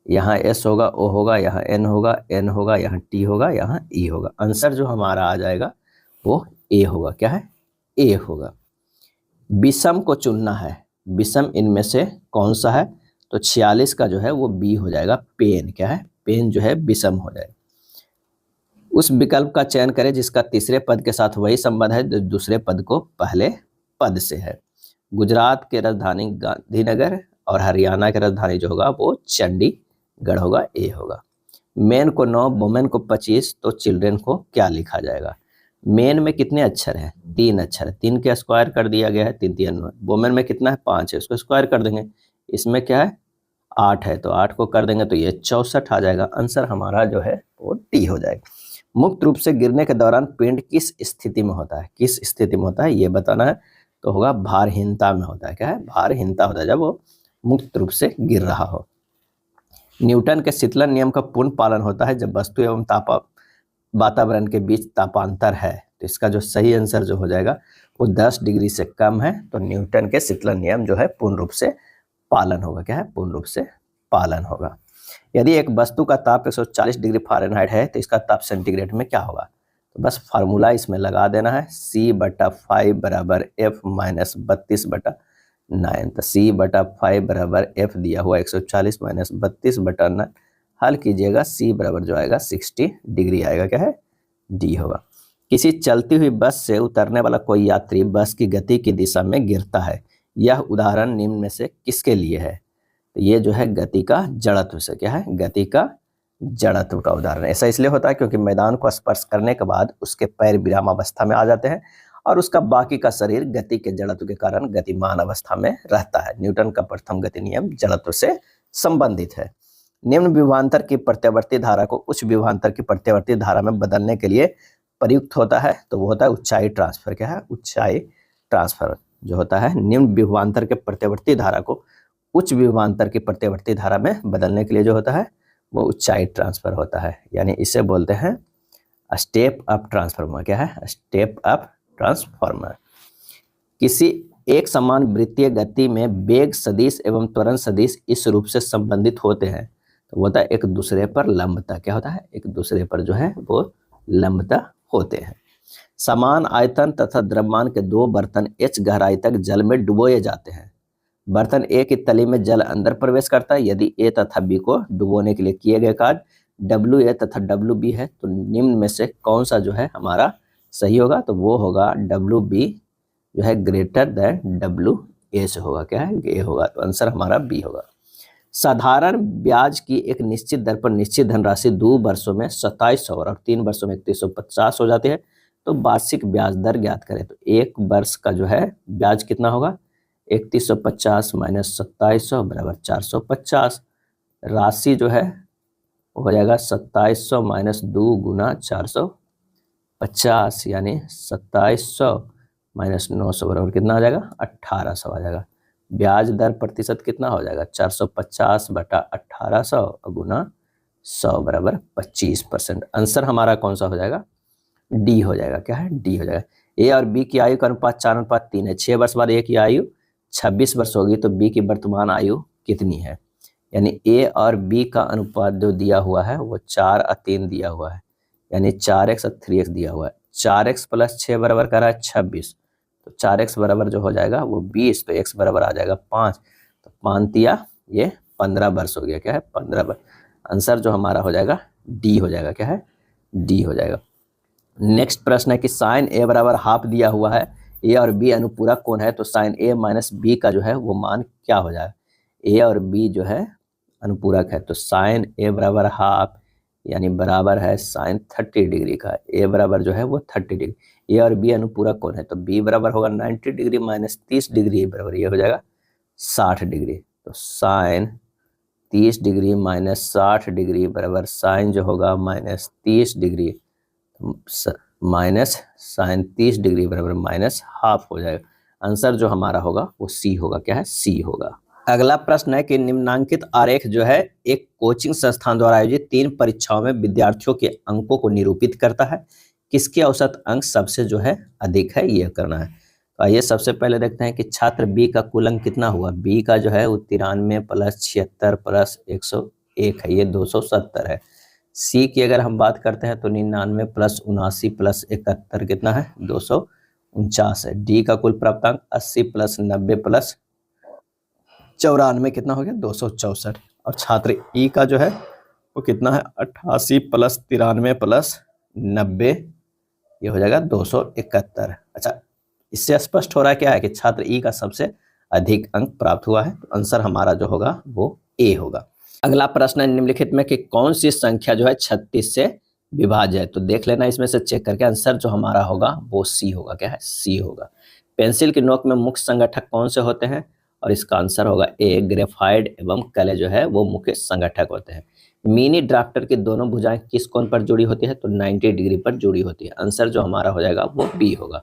यहाँ S होगा, O होगा, यहाँ N होगा, N होगा, यहाँ T होगा, यहाँ E होगा। आंसर जो हमारा आ जाएगा वो A होगा। क्या है? A होगा। विषम को चुनना है। विषम इनमें से कौन सा है? तो 46 का जो है वो B हो जाएगा। पेन। क्या है? पेन जो है विषम हो जाएगा। उस विकल्प का चयन करें जिसका तीसरे पद के साथ वही संबंध है जो दूसरे पद को पहले पद से है। गुजरात के राजधानी गांधीनगर और हरियाणा की राजधानी जो होगा वो चंडीगढ़ होगा। ए होगा। मेन को 9, वुमेन को 25, तो चिल्ड्रेन को क्या लिखा जाएगा? मेन में कितने अक्षर है? 3 अक्षर है। 3 के स्क्वायर कर दिया गया है, 3 3 9। वुमेन में कितना है? 5 है, उसको स्क्वायर कर देंगे। इसमें क्या है? 8 है, तो 8 को कर देंगे तो ये 64 आ जाएगा। आंसर हमारा जो है वो डी हो जाएगा। मुक्त रूप से गिरने के दौरान पिंड किस स्थिति में होता है? किस स्थिति में होता है ये बताना है। तो होगा भारहीनता में होता है। क्या है? भारहीनता होता है जब वो मुक्त रूप से गिर रहा हो। न्यूटन के शीतलन नियम का पूर्ण पालन होता है जब वस्तु एवं वातावरण के बीच तापांतर है। तो इसका जो सही आंसर जो हो जाएगा वो 10 डिग्री से कम है। तो न्यूटन के शीतलन नियम जो है पूर्ण रूप से पालन होगा। क्या है? पूर्ण रूप से पालन होगा। यदि एक वस्तु का ताप 140 डिग्री फ़ारेनहाइट है तो इसका ताप सेंटीग्रेड में क्या होगा? तो बस फार्मूला इसमें लगा देना है। C/5 बराबर F माइनस 32/9। तो C/5 बराबर F दिया हुआ 140 माइनस 32/9। हल कीजिएगा, C बराबर जो आएगा 60 डिग्री आएगा। क्या है? डी होगा। किसी चलती हुई बस से उतरने वाला कोई यात्री बस की गति की दिशा में गिरता है। यह उदाहरण निम्न में से किसके लिए है? तो ये जो है गति का जड़त्व से। क्या है? गति का जड़त्व का उदाहरण। ऐसा इसलिए होता है क्योंकि मैदान को स्पर्श करने के बाद उसके पैर विराम अवस्था में आ जाते हैं और उसका बाकी का शरीर गति के जड़त्व के कारण गतिमान अवस्था में रहता है। न्यूटन का प्रथम गति नियम जड़त्व से संबंधित है। निम्न विभवांतर की प्रत्यावर्ती धारा को उच्च विभवांतर की प्रत्यावर्ती धारा में बदलने के लिए प्रयुक्त होता है, तो वो होता है ऊंचाई ट्रांसफर। क्या है? ऊंचाई ट्रांसफर जो होता है निम्न विभवांतर के प्रत्यावर्ती धारा को उच्च विभवांतर की प्रत्यावर्ती धारा में बदलने के लिए जो होता है वो ऊंचाई ट्रांसफर होता है। यानी इसे बोलते हैं स्टेप अप ट्रांसफार्मर। क्या है? Step up transformer. किसी एक समान वृत्तीय गति में वेग सदिश एवं त्वरण सदिश इस रूप से संबंधित होते हैं, तो वो होता है एक दूसरे पर लंबता। क्या होता है? एक दूसरे पर जो है वो लंबता होते हैं। समान आयतन तथा द्रव्यमान के 2 बर्तन H गहराई तक जल में डुबोए जाते हैं। बर्तन A की तली में जल अंदर प्रवेश करता है। यदि A तथा B को डुबोने के लिए किए गए कार्य WA तथा WB है, तो निम्न में से कौन सा जो है हमारा सही होगा? तो वो होगा WB जो है ग्रेटर देन WA से होगा। क्या है? A होगा। तो आंसर हमारा B होगा। साधारण ब्याज की एक निश्चित दर पर निश्चित धनराशि 2 वर्षों में 2700 और 3 वर्षों में 3150 हो जाती है, तो वार्षिक ब्याज दर ज्ञात करें। तो 1 वर्ष का जो है ब्याज कितना होगा? 3150 माइनस 2700 बराबर 450। राशि जो है वो हो जाएगा 2700 माइनस 2 गुना 450, यानी 2700 माइनस 900 बराबर कितना आ जाएगा? 1800 आ जाएगा। ब्याज दर प्रतिशत कितना हो जाएगा? 450 बटा 1800 गुना 100 बराबर 25%। आंसर हमारा कौन सा हो जाएगा? डी हो जाएगा। क्या है? डी हो जाएगा। ए और बी की आयु का अनुपात 4:3 है। 6 वर्ष बाद ए की आयु 26 वर्ष होगी, तो बी की वर्तमान आयु कितनी है? यानी ए और बी का अनुपात जो दिया हुआ है वो 4:3 दिया हुआ है, यानी 4x और 3x दिया हुआ है। 4x + 6 बराबर कर रहा है 26, तो 4x बराबर जो हो जाएगा वो 20, तो x बराबर आ जाएगा 5, तो 5 तिया ये 15 वर्ष हो गया। क्या है? 15 वर्ष। आंसर जो हमारा हो जाएगा डी हो जाएगा। क्या है? डी हो जाएगा। नेक्स्ट प्रश्न है कि साइन ए बराबर हाफ दिया हुआ है, ए और बी अनुपूरक कौन है? तो साइन ए माइनस बी का जो है वो मान क्या हो जाएगा? ए और बी जो है अनुपूरक है, तो साइन ए बराबर हाफ यानी बराबर है साइन 30 डिग्री का। ए बराबर जो है वो 30 डिग्री। ए और बी अनुपूरक कौन है? तो बी बराबर होगा 90 डिग्री माइनस 30 डिग्री बराबर ये हो जाएगा 60 डिग्री। तो साइन 30 डिग्री माइनस 60 डिग्री बराबर साइन जो होगा minus 30 degree minus sine 30 degree बराबर माइनस हाफ हो जाएगा। आंसर जो हमारा होगा वो सी होगा। क्या है? सी होगा। अगला प्रश्न है कि निम्नांकित आरेख जो है एक कोचिंग संस्थान द्वारा आयोजित 3 परीक्षाओं में विद्यार्थियों के अंकों को निरूपित करता है। किसके औसत अंक सबसे जो है अधिक है, यह करना है। तो आइए सबसे पहले देखते हैं कि छात्र बी का कुल अंक कितना हुआ। बी का जो है वो 93 + 76 + 101 है, ये 270 है। सी की अगर हम बात करते हैं तो 99 + 79 + 71 कितना है? 249 है। डी का कुल प्राप्तांक 80 + 90 + 94 कितना हो गया? 264। और छात्र ई का जो है वो कितना है? 88 + 93 + 90, ये हो जाएगा 271। अच्छा, इससे स्पष्ट हो रहा है क्या है कि छात्र ई का सबसे अधिक अंक प्राप्त हुआ है। तो आंसर हमारा जो होगा वो ए होगा। अगला प्रश्न है निम्नलिखित में कि कौन सी संख्या जो है 36 से विभाज्य है? तो देख लेना इसमें से चेक करके। आंसर जो हमारा होगा वो सी होगा। क्या है? सी होगा। पेंसिल की नोक में मुख्य संगठक कौन से होते हैं? और इसका आंसर होगा ए, ग्रेफाइट एवं कले जो है वो मुख्य संगठक होते हैं। मिनी ड्राफ्टर की दोनों भुजाएं किस कोण पर जुड़ी होती है? तो 90 डिग्री पर जुड़ी होती है। आंसर जो हमारा हो जाएगा वो बी होगा।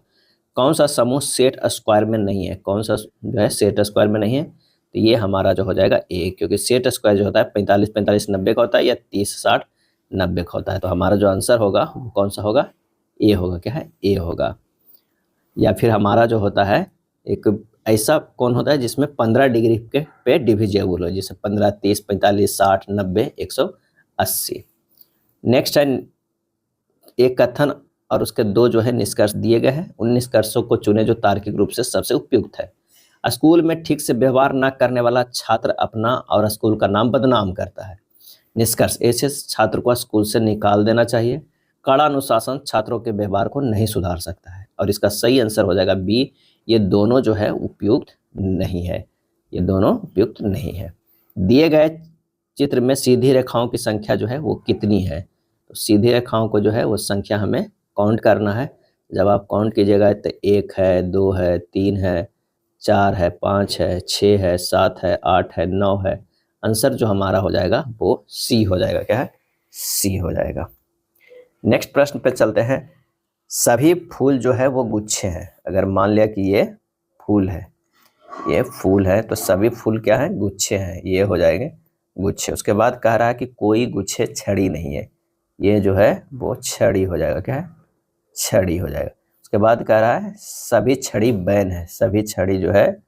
कौन सा समूह सेट स्क्वायर में नहीं है? कौन सा जो है सेट स्क्वायर में नहीं है? तो ये हमारा जो हो जाएगा ए, क्योंकि सेट स्क्वायर जो होता है 45 45 90 का होता है या 30 60 90 का होता है। तो हमारा जो आंसर होगा वो कौन सा होगा? ए होगा। क्या है? ए होगा। या फिर हमारा जो होता है एक ऐसा कौन होता है जिसमें 15 डिग्री के पे डिविजिबल हो, जैसे 15 30 45 60 90 180। नेक्स्ट है एक कथन और उसके 2 जो है निष्कर्ष दिए गए हैं। उन निष्कर्षों को चुने जो तार्किक रूप से सबसे उपयुक्त है। स्कूल में ठीक से व्यवहार न करने वाला छात्र अपना और स्कूल का नाम बदनाम करता है। निष्कर्ष, ऐसे छात्र को स्कूल से निकाल देना चाहिए। कड़ा अनुशासन छात्रों के व्यवहार को नहीं सुधार सकता है। और इसका सही आंसर हो जाएगा बी, ये दोनों जो है उपयुक्त नहीं है। ये दोनों उपयुक्त नहीं है। दिए गए चित्र में सीधी रेखाओं की संख्या जो है वो कितनी है? तो सीधी रेखाओं को जो है वो संख्या हमें काउंट करना है। जब आप काउंट कीजिएगा तो 1 है, 2 है, 3 है, 4 है, 5 है, 6 है, 7 है, 8 है, 9 है। आंसर जो हमारा हो जाएगा वो सी हो जाएगा। क्या है? सी हो जाएगा। नेक्स्ट प्रश्न पे चलते हैं। सभी फूल जो है वो गुच्छे हैं। अगर मान लिया कि ये फूल है, ये फूल है, तो सभी फूल क्या है? गुच्छे हैं, ये हो जाएंगे गुच्छे। उसके बाद कह रहा है कि कोई गुच्छे छड़ी नहीं है, ये जो है वो छड़ी हो जाएगा। क्या है? छड़ी हो जाएगा। उसके बाद कह रहा है सभी छड़ी बैन है, सभी छड़ी जो है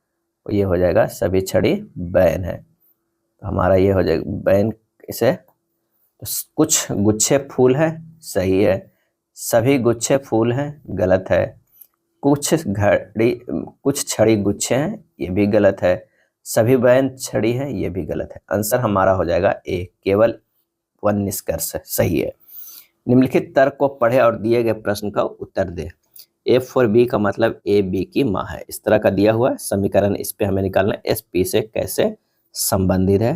ये हो जाएगा सभी छड़ी बैन है। तो हमारा ये हो जाएगा बैन। इसे तो कुछ गुच्छे फूल है, सही है। सभी गुच्छे फूल हैं, गलत है। कुछ छड़ी गुच्छे हैं, ये भी गलत है। सभी बैन छड़ी है, ये भी गलत है। आंसर हमारा हो जाएगा ए, केवल 1 निष्कर्ष सही है। निम्नलिखित तर्क को पढ़े और दिए गए प्रश्न का उत्तर दे। ए फॉर बी का मतलब ए बी की माँ है, इस तरह का दिया हुआ है समीकरण। इस पे हमें निकालना है एस पी से कैसे संबंधित है।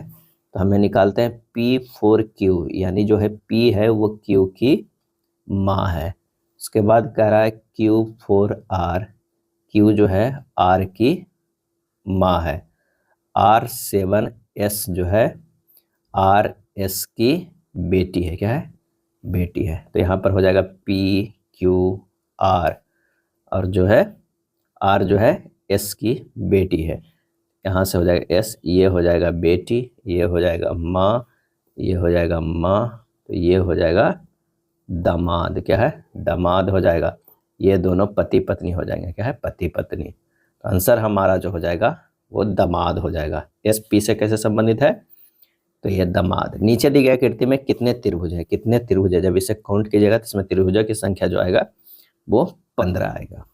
तो हमें निकालते हैं पी फॉर क्यू, यानी जो है पी है वो क्यू की माँ है। उसके बाद कह रहा है क्यू फॉर आर, क्यू जो है आर की माँ है। R7 S जो है आर एस की बेटी है। क्या है? बेटी है। तो यहाँ पर हो जाएगा पी क्यू आर, और जो है आर जो है एस की बेटी है। यहाँ से हो जाएगा एस, ये हो जाएगा बेटी, ये हो जाएगा माँ, ये हो जाएगा माँ, तो ये हो जाएगा दामाद, क्या है, दामाद हो जाएगा। ये दोनों पति पत्नी हो जाएंगे, क्या है, पति पत्नी। तो आंसर हमारा जो हो जाएगा वो दामाद हो जाएगा। एस पी से कैसे संबंधित है, तो ये दामाद। नीचे दी गई आकृति में कितने त्रिभुज है, कितने त्रिभुज है, जब इसे काउंट कीजिएगा तो इसमें त्रिभुजों की संख्या जो आएगा वो 15 आएगा।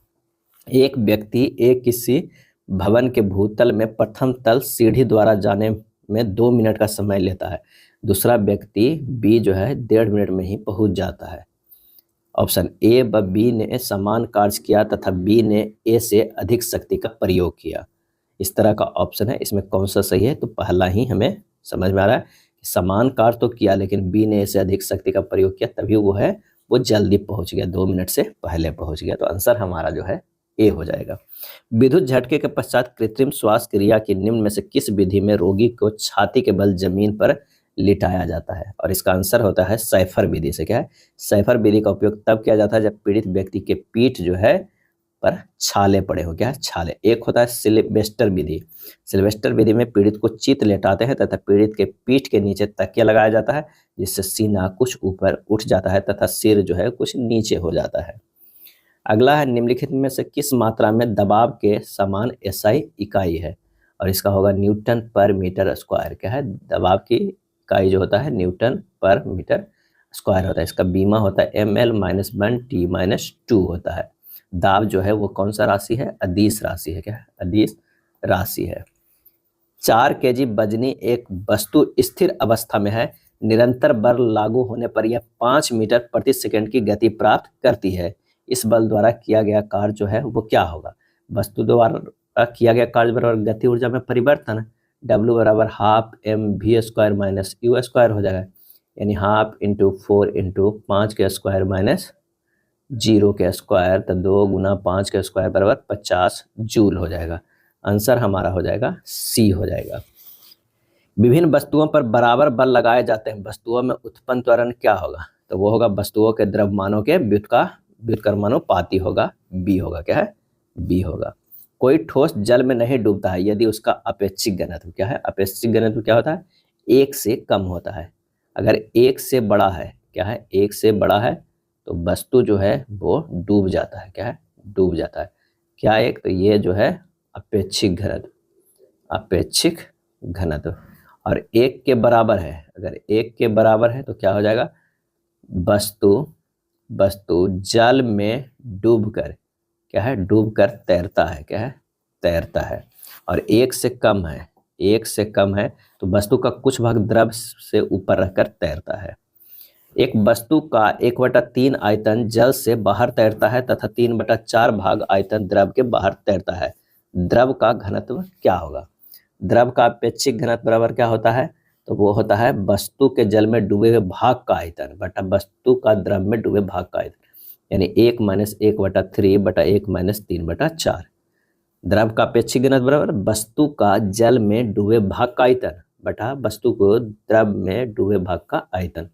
एक व्यक्ति एक किसी भवन के भूतल में प्रथम तल सीढ़ी द्वारा जाने में 2 मिनट का समय लेता है। दूसरा व्यक्ति बी जो है 1.5 मिनट में ही पहुंच जाता है। ऑप्शन ए व बी ने समान कार्य किया तथा बी ने ए से अधिक शक्ति का प्रयोग किया। इस तरह का ऑप्शन है, इसमें कौन सा सही है, तो पहला ही हमें समझ में आ रहा है कि समान कार्य तो किया लेकिन बी ने ए से अधिक शक्ति का प्रयोग किया, तभी वो है वो जल्दी पहुंच गया, 2 मिनट से पहले पहुंच गया। तो आंसर हमारा जो है ए हो जाएगा। विद्युत झटके के पश्चात कृत्रिम श्वास क्रिया की निम्न में से किस विधि में रोगी को छाती के बल जमीन पर लिटाया जाता है, और इसका आंसर होता है सैफर विधि से। क्या है, सैफर विधि का उपयोग तब किया जाता है जब पीड़ित व्यक्ति के पीठ जो है पर छाले पड़े हो। क्या है, छाले। एक होता है सिल्वेस्टर विधि। सिल्वेस्टर विधि में पीड़ित को चित लेटाते हैं तथा पीड़ित के पीठ के नीचे तकिया लगाया जाता है, जिससे सीना कुछ ऊपर उठ जाता है तथा सिर जो है कुछ नीचे हो जाता है। अगला है, निम्नलिखित में से किस मात्रा में दबाव के समान एसआई इकाई है, और इसका होगा न्यूटन पर मीटर स्क्वायर। क्या है, दबाव की इकाई जो होता है न्यूटन पर मीटर स्क्वायर होता है। इसका बीमा होता है ml-1t-2 होता है। दाब जो है वो कौन सा राशि है, अदिश राशि है। क्या है, अदिश राशि है। 4 kg वजनी एक वस्तु स्थिर अवस्था में है, निरंतर बल लागू होने पर यह 5 मीटर प्रति सेकंड की गति प्राप्त करती है। इस बल द्वारा किया गया कार्य जो है वो क्या होगा, वस्तु द्वारा किया गया कार्य बराबर गति ऊर्जा में परिवर्तन, W बराबर ½ mv² माइनस u² हो जाएगा, यानी ½ × 4 × 5 के स्क्वायर माइनस 0 के स्क्वायर, तो 2 × 5 के स्क्वायर बराबर 50 जूल हो जाएगा। आंसर हमारा हो जाएगा सी हो जाएगा। विभिन्न वस्तुओं पर बराबर बल लगाए जाते हैं, वस्तुओं में उत्पन्न त्वरण क्या होगा, तो वो होगा वस्तुओं के द्रव्यमानों के व्युत्क्रमानुपाती होगा, बी होगा। क्या है, बी होगा। कोई ठोस जल में नहीं डूबता है यदि उसका अपेक्षिक घनत्व, क्या है, अपेक्षिक घनत्व क्या होता है, 1 से कम होता है। अगर 1 से बड़ा है, क्या है, 1 से बड़ा है तो वस्तु जो है वो डूब जाता है। क्या है, डूब जाता है। क्या एक, तो ये जो है अपेक्षिक घनत्व, अपेक्षिक घनत्व। और 1 के बराबर है, अगर 1 के बराबर है तो क्या हो जाएगा, वस्तु जल में डूबकर, क्या है, डूबकर तैरता है। क्या है, तैरता है। और 1 से कम है, 1 से कम है तो वस्तु का कुछ भाग द्रव से ऊपर रहकर तैरता है। एक वस्तु का 1/3 आयतन जल से बाहर तैरता है तथा 3/4 भाग आयतन द्रव के बाहर तैरता है। द्रव का घनत्व क्या होगा, द्रव का अपेक्षिक घनत्व बराबर क्या होता है, तो वो होता है वस्तु के जल में डूबे हुए भाग का आयतन बटा वस्तु का द्रव में डूबे भाग का आयतन, यानी 1 - 1/3 बटा 1 - 3/4। द्रव का अपेक्षिक घनत्व बराबर वस्तु का जल में डूबे भाग का आयतन बटा वस्तु को द्रव में डूबे भाग का आयतन,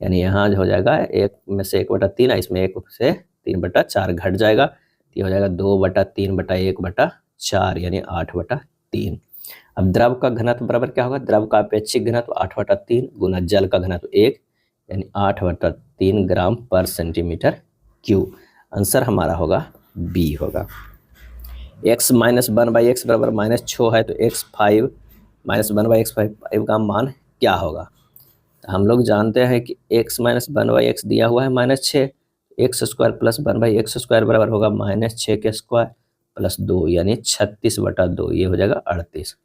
यानी यहाँ हो जाएगा 1 में से 1/3, इसमें 1 से 3/4 घट जाएगा, ये हो जाएगा 2/3 बटा 1/4, यानी 8/3। अब द्रव का घनत्व बराबर क्या होगा, द्रव का अपेक्षिक घनत्व 8/3 गुना जल का घनत्व 1, यानी 8/3 ग्राम पर सेंटीमीटर क्यूब। आंसर हमारा होगा बी होगा। x - 1/x बराबर -6 है, तो x5 - 1/x5 का मान क्या होगा, हम लोग जानते हैं कि x - 1/x दिया हुआ है -6, x² + 1/x² बराबर होगा -6 के स्क्वायर प्लस 2, यानी 36/2, ये हो जाएगा 38।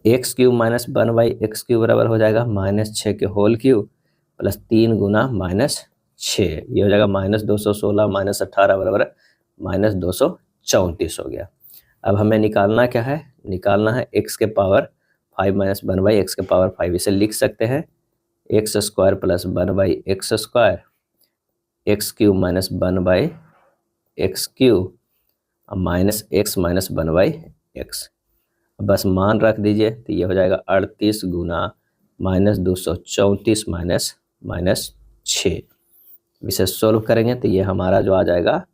x³ - 1/x³ बराबर हो जाएगा -6 के होल क्यूब प्लस 3 गुना -6, ये हो जाएगा -216 - 18 बराबर -234 हो गया। अब हमें निकालना क्या है, निकालना है x के पावर 5 - 1/x के पावर 5, इसे लिख सकते हैं x² + 1/x², x³ - 1/x³ minus x - 1/x, बस मान रख दीजिए, तो ये हो जाएगा 38 गुना -234 -6। इसे सोल्व करेंगे तो ये हमारा जो आ जाएगा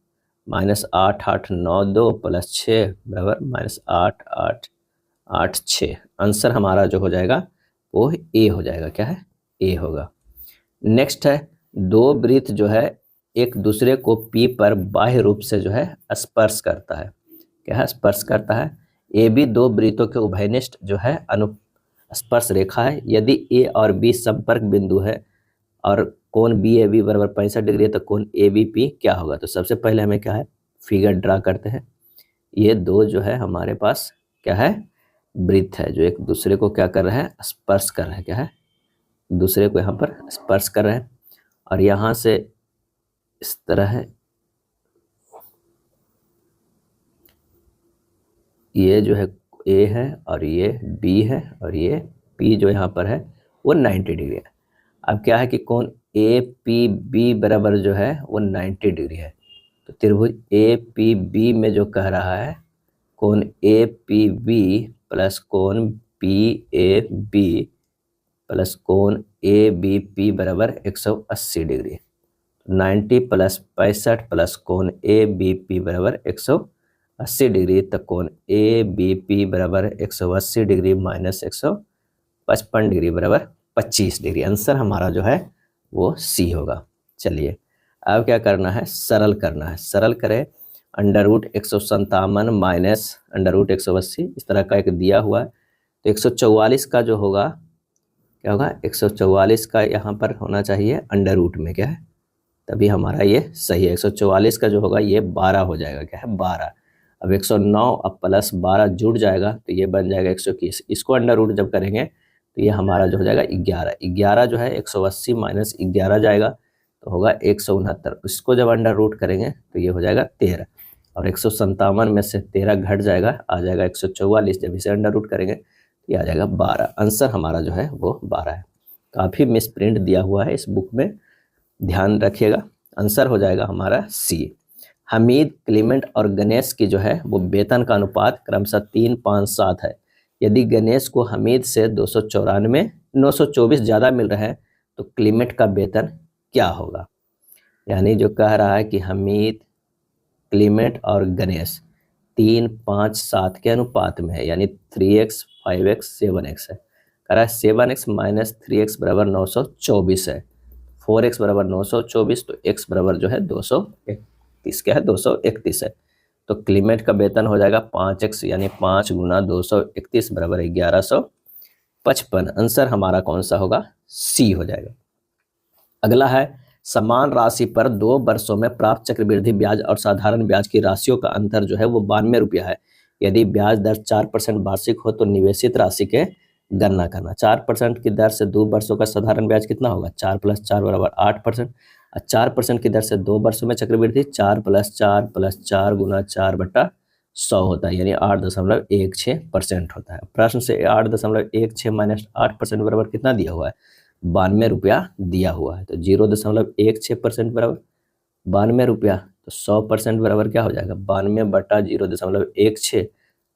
-8892 + 6 बराबर -8886। आंसर हमारा जो हो जाएगा वो ए हो जाएगा। क्या है, ए होगा। नेक्स्ट है, दो वृत्त जो है एक दूसरे को P पर बाह्य रूप से जो है स्पर्श करता है। क्या है? स्पर्श करता है। ए बी दो वृत्तों के उभयनिष्ठ जो है अनुस्पर्श रेखा है। यदि ए और बी संपर्क बिंदु है और कोण बी ए बी बराबर 65 डिग्री है तो कोण ए बी पी क्या होगा? तो सबसे पहले हमें क्या है, फिगर ड्रा करते हैं। ये दो जो है हमारे पास क्या है, वृत्त है जो एक दूसरे को क्या कर रहा है, स्पर्श कर रहा है। क्या है? दूसरे को यहाँ पर स्पर्श कर रहे हैं और यहाँ से इस तरह है, ये जो है ए है और ये बी है और ये पी जो यहाँ पर है वो 90 डिग्री है। अब क्या है कि कोण ए पी बी बराबर जो है वो 90 डिग्री है। तो त्रिभुज ए पी बी में जो कह रहा है कोण ए पी बी प्लस कोण पी ए बी प्लस कोण ए बी पी बराबर 180 डिग्री। 90 प्लस 65 प्लस कोण ए बी पी बराबर 180 डिग्री। तो कोण ए बी पी बराबर 180 डिग्री माइनस 155 डिग्री बराबर 25 डिग्री। आंसर हमारा जो है वो सी होगा। चलिए अब क्या करना है, सरल करना है। सरल करें, under root 157 minus under root 180 इस तरह का एक दिया हुआ है। तो 144 का जो होगा क्या होगा, 144 का यहाँ पर होना चाहिए अंडर रूट में। क्या है? तभी हमारा ये सही है। 144 का जो होगा ये 12 हो जाएगा। क्या है? 12। अब 109 अब प्लस 12 जुड़ जाएगा तो ये बन जाएगा 121। इसको अंडर रूट जब करेंगे तो ये हमारा जो हो जाएगा 11। 11 जो है 180 माइनस 11 जाएगा तो होगा 169। इसको जब अंडर रूट करेंगे तो ये हो जाएगा 13 और 157 में से 13 घट जाएगा, आ जाएगा 144। जब इसे अंडर रूट करेंगे तो ये आ जाएगा 12। आंसर हमारा जो है वो 12 है। काफ़ी मिस प्रिंट दिया हुआ है इस बुक में, ध्यान रखिएगा। आंसर हो जाएगा हमारा सी। हमीद, क्लीमेंट और गणेश की जो है वो वेतन का अनुपात क्रमशः 3, 5, 7 है। यदि गणेश को हमीद से 924 ज़्यादा मिल रहा है तो क्लीमेंट का वेतन क्या होगा? यानी जो कह रहा है कि हमीद, क्लीमेंट और गणेश 3, 5, 7 के अनुपात में है, यानी 3x, 5x, 7x है। कह रहा है 7x माइनस 3x बराबर 924 है। 4x बराबर 924 तो x बराबर जो है 231। क्या है? 231 है। तो क्लीमेंट का वेतन हो जाएगा 5x यानी 5 गुना 231 बराबर 1155। आंसर हमारा कौन सा होगा? सी हो जाएगा। अगला है, समान राशि पर 2 वर्षों में प्राप्त चक्रवृद्धि ब्याज और साधारण ब्याज की राशियों का अंतर जो है वो 92 रुपया है। यदि ब्याज दर 4% वार्षिक हो तो निवेशित राशि के गणना करना। 4% की दर से 2 वर्षों का साधारण ब्याज कितना होगा? 4 प्लस 4 बराबर 8%। 4% की दर से 2 वर्षों में चक्रवृद्धि 4 प्लस 4 प्लस 4 गुना 4/100 होता है, यानी 8.16% होता है। प्रश्न से 8.16 माइनस 8% बराबर कितना दिया हुआ है? 92 रुपया दिया हुआ है। तो 0.16% बराबर 92 रुपया। तो 100% बराबर क्या हो जाएगा? 92 बटा 0.16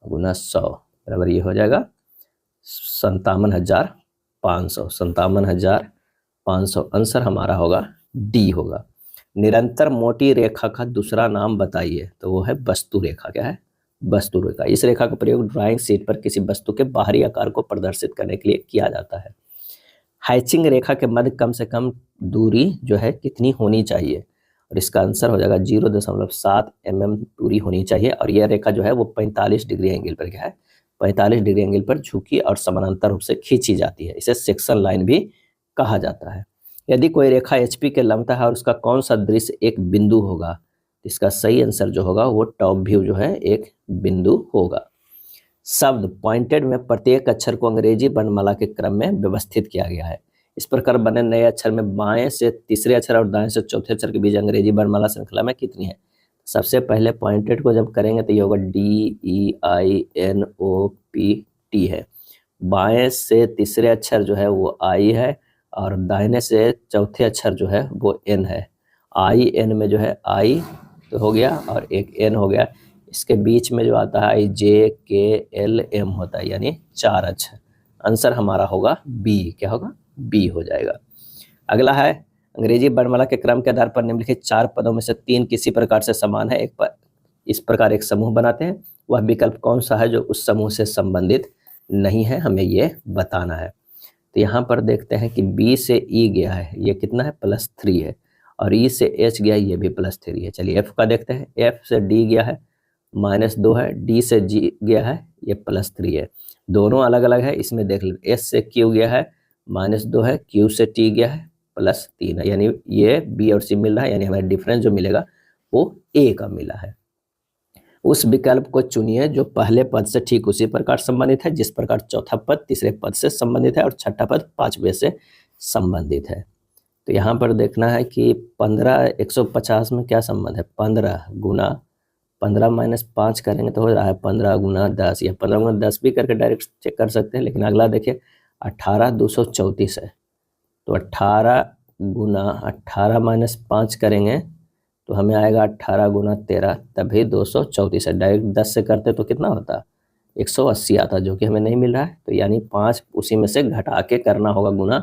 गुना 100 बराबर ये हो जाएगा 57,500। 57,500 आंसर हमारा होगा डी होगा। निरंतर मोटी रेखा का दूसरा नाम बताइए। तो वो है वस्तु रेखा। क्या है? वस्तु रेखा। इस रेखा का प्रयोग ड्राइंग शीट पर किसी वस्तु के बाहरी आकार को प्रदर्शित करने के लिए किया जाता है। हैचिंग रेखा के मध्य कम से कम दूरी जो है कितनी होनी चाहिए? और इसका आंसर हो जाएगा 0.7 mm दूरी होनी चाहिए। और यह रेखा जो है वो 45 डिग्री एंगल पर क्या है? 45 डिग्री एंगल पर झुकी और समानांतर रूप से खींची जाती है। इसे सेक्शन लाइन भी कहा जाता है। यदि कोई रेखा HP के लंबता है और उसका कौन सा दृश्य एक बिंदु होगा? इसका सही आंसर जो होगा वो टॉप व्यू जो है एक बिंदु होगा। शब्द पॉइंटेड में प्रत्येक अक्षर को अंग्रेजी वर्णमाला के क्रम में व्यवस्थित किया गया है। इस प्रकार बने नए अक्षर में बाएं से तीसरे अक्षर और दाएं से चौथे अक्षर के बीच अंग्रेजी वर्णमाला श्रृंखला में कितनी है? सबसे पहले पॉइंटेड को जब करेंगे तो ये होगा DEINOPT है। बाएं से तीसरे अक्षर जो है वो I है और दाहिने से चौथे अक्षर जो है वो N है। IN में जो है I तो हो गया और एक N हो गया। इसके बीच में जो आता है JKLM होता है, यानी 4 अक्षर। आंसर हमारा होगा बी। क्या होगा? बी हो जाएगा। अगला है, अंग्रेजी वर्णमाला के क्रम के आधार पर निम्नलिखित 4 पदों में से 3 किसी प्रकार से समान है। इस प्रकार एक समूह बनाते हैं। वह विकल्प कौन सा है जो उस समूह से संबंधित नहीं है? हमें ये बताना है। तो यहाँ पर देखते हैं कि बी से ई गया है, ये कितना है +3 है, और ई से एच गया है, ये भी +3 है। चलिए एफ का देखते हैं, एफ से डी गया है -2 है, डी से जी गया है, ये +3 है। दोनों अलग अलग है, इसमें देख लेते, एस से क्यू गया है -2 है, क्यू से टी गया है +3 है, यानी ये बी और सी मिल रहा है, यानी हमें डिफरेंस जो मिलेगा वो ए का मिला है। उस विकल्प को चुनिए जो पहले पद से ठीक उसी प्रकार संबंधित है जिस प्रकार चौथा पद तीसरे पद से संबंधित है और छठा पद पांचवें से संबंधित है। तो यहाँ पर देखना है कि 15 150 में क्या संबंध है, 15 गुना 15 -5 करेंगे तो हो रहा है 15 गुना 10, या 15 गुना 10 भी करके डायरेक्ट चेक कर सकते हैं, लेकिन अगला देखिए 18 234 है, तो 18 गुना 18 -5 करेंगे तो हमें आएगा 18 गुना 13, तभी 234 है। डायरेक्ट 10 से करते तो कितना होता 180 आता, जो कि हमें नहीं मिल रहा है, तो यानी 5 उसी में से घटा के करना होगा गुना,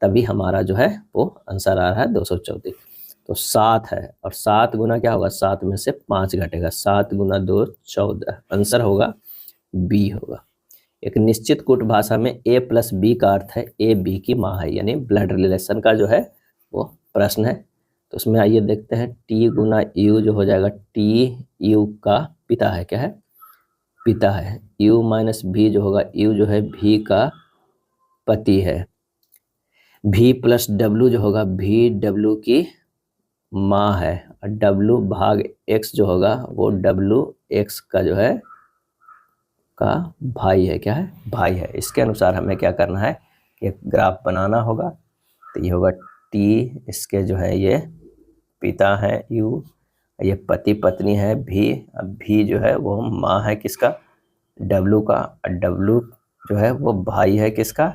तभी हमारा जो है वो आंसर आ रहा है 234। तो 7 है, और 7 गुना क्या होगा, 7 में से 5 घटेगा, 7 गुना 2 14, आंसर होगा बी होगा। एक निश्चित कूट भाषा में ए प्लस बी का अर्थ है ए बी की माँ है, यानी ब्लड रिलेशन का जो है वो प्रश्न है। तो उसमें आइए देखते हैं, टी गुना यू जो हो जाएगा, टी यू का पिता है, क्या है पिता है, यू माइनस भी जो होगा, यू जो है भी का पति है, भी प्लस डब्लू जो होगा, भी डब्लू की माँ है, और डब्लू भाग एक्स जो होगा वो डब्लू एक्स का जो है का भाई है, क्या है भाई है। इसके अनुसार हमें क्या करना है, एक ग्राफ बनाना होगा। तो ये होगा टी, इसके जो है ये पिता है यू, ये पति पत्नी है भी, अब भी जो है वो माँ है किसका, डब्लू का, और डब्लू जो है वो भाई है किसका,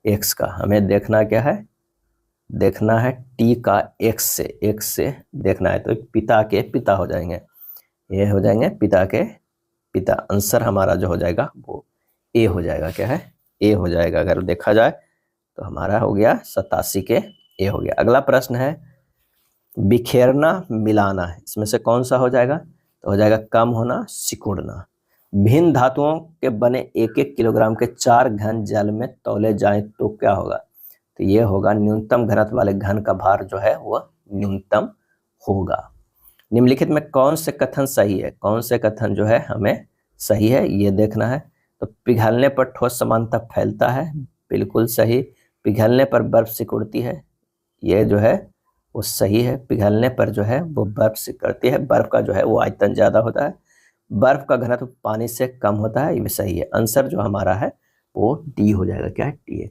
एक्स का। हमें देखना क्या है, देखना है टी का एक्स से देखना है, तो पिता के पिता हो जाएंगे, ये हो जाएंगे पिता के पिता। आंसर हमारा जो हो जाएगा वो ए हो जाएगा, क्या है ए हो जाएगा। अगर देखा जाए तो हमारा हो गया 87 के ए हो गया। अगला प्रश्न है बिखेरना मिलाना, इसमें से कौन सा हो जाएगा, तो हो जाएगा कम होना सिकुड़ना। भिन्न धातुओं के बने 1-1 किलोग्राम के 4 घन जल में तौले जाएं तो क्या होगा, तो ये होगा न्यूनतम घनत्व वाले घन का भार जो है वह न्यूनतम होगा। निम्नलिखित में कौन से कथन सही है, कौन से कथन जो है हमें सही है ये देखना है। तो पिघलने पर ठोस समानता फैलता है, बिल्कुल सही। पिघलने पर बर्फ सिकुड़ती है, ये जो है वो सही है। पिघलने पर जो है वो बर्फ सिकुड़ती है, बर्फ का जो है वो आयतन ज़्यादा होता है। बर्फ का घनत्व पानी से कम होता है, ये भी सही है। आंसर जो हमारा है वो डी हो जाएगा, क्या है डी है।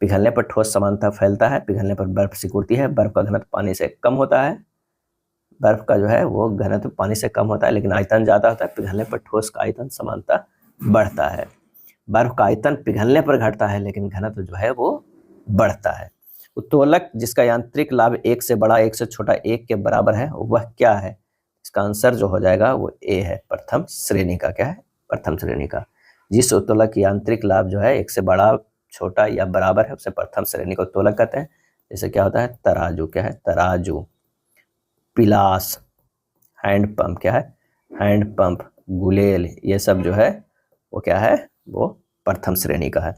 पिघलने पर ठोस समानता फैलता है, पिघलने पर बर्फ सिकुड़ती है, बर्फ का घनत्व पानी से कम होता है, बर्फ का जो है वो घनत्व पानी से कम होता है लेकिन आयतन ज़्यादा होता है। पिघलने पर ठोस का आयतन समानता बढ़ता है, बर्फ का आयतन पिघलने पर घटता है लेकिन घनत्व जो है वो बढ़ता है। उत्तोलक जिसका यांत्रिक लाभ 1 से बड़ा 1 से छोटा 1 के बराबर है वह क्या है, इसका आंसर जो हो जाएगा वो ए है, प्रथम श्रेणी का, क्या है प्रथम श्रेणी का। जिस उत्तोलक की यांत्रिक लाभ जो है 1 से बड़ा छोटा या बराबर है उसे प्रथम श्रेणी का उत्तोलक कहते हैं। जैसे क्या होता है तराजू, क्या है तराजू, पिलास, हैंडपंप, क्या है हैंडपंप, गुलेल, ये सब जो है वो क्या है वो प्रथम श्रेणी का है।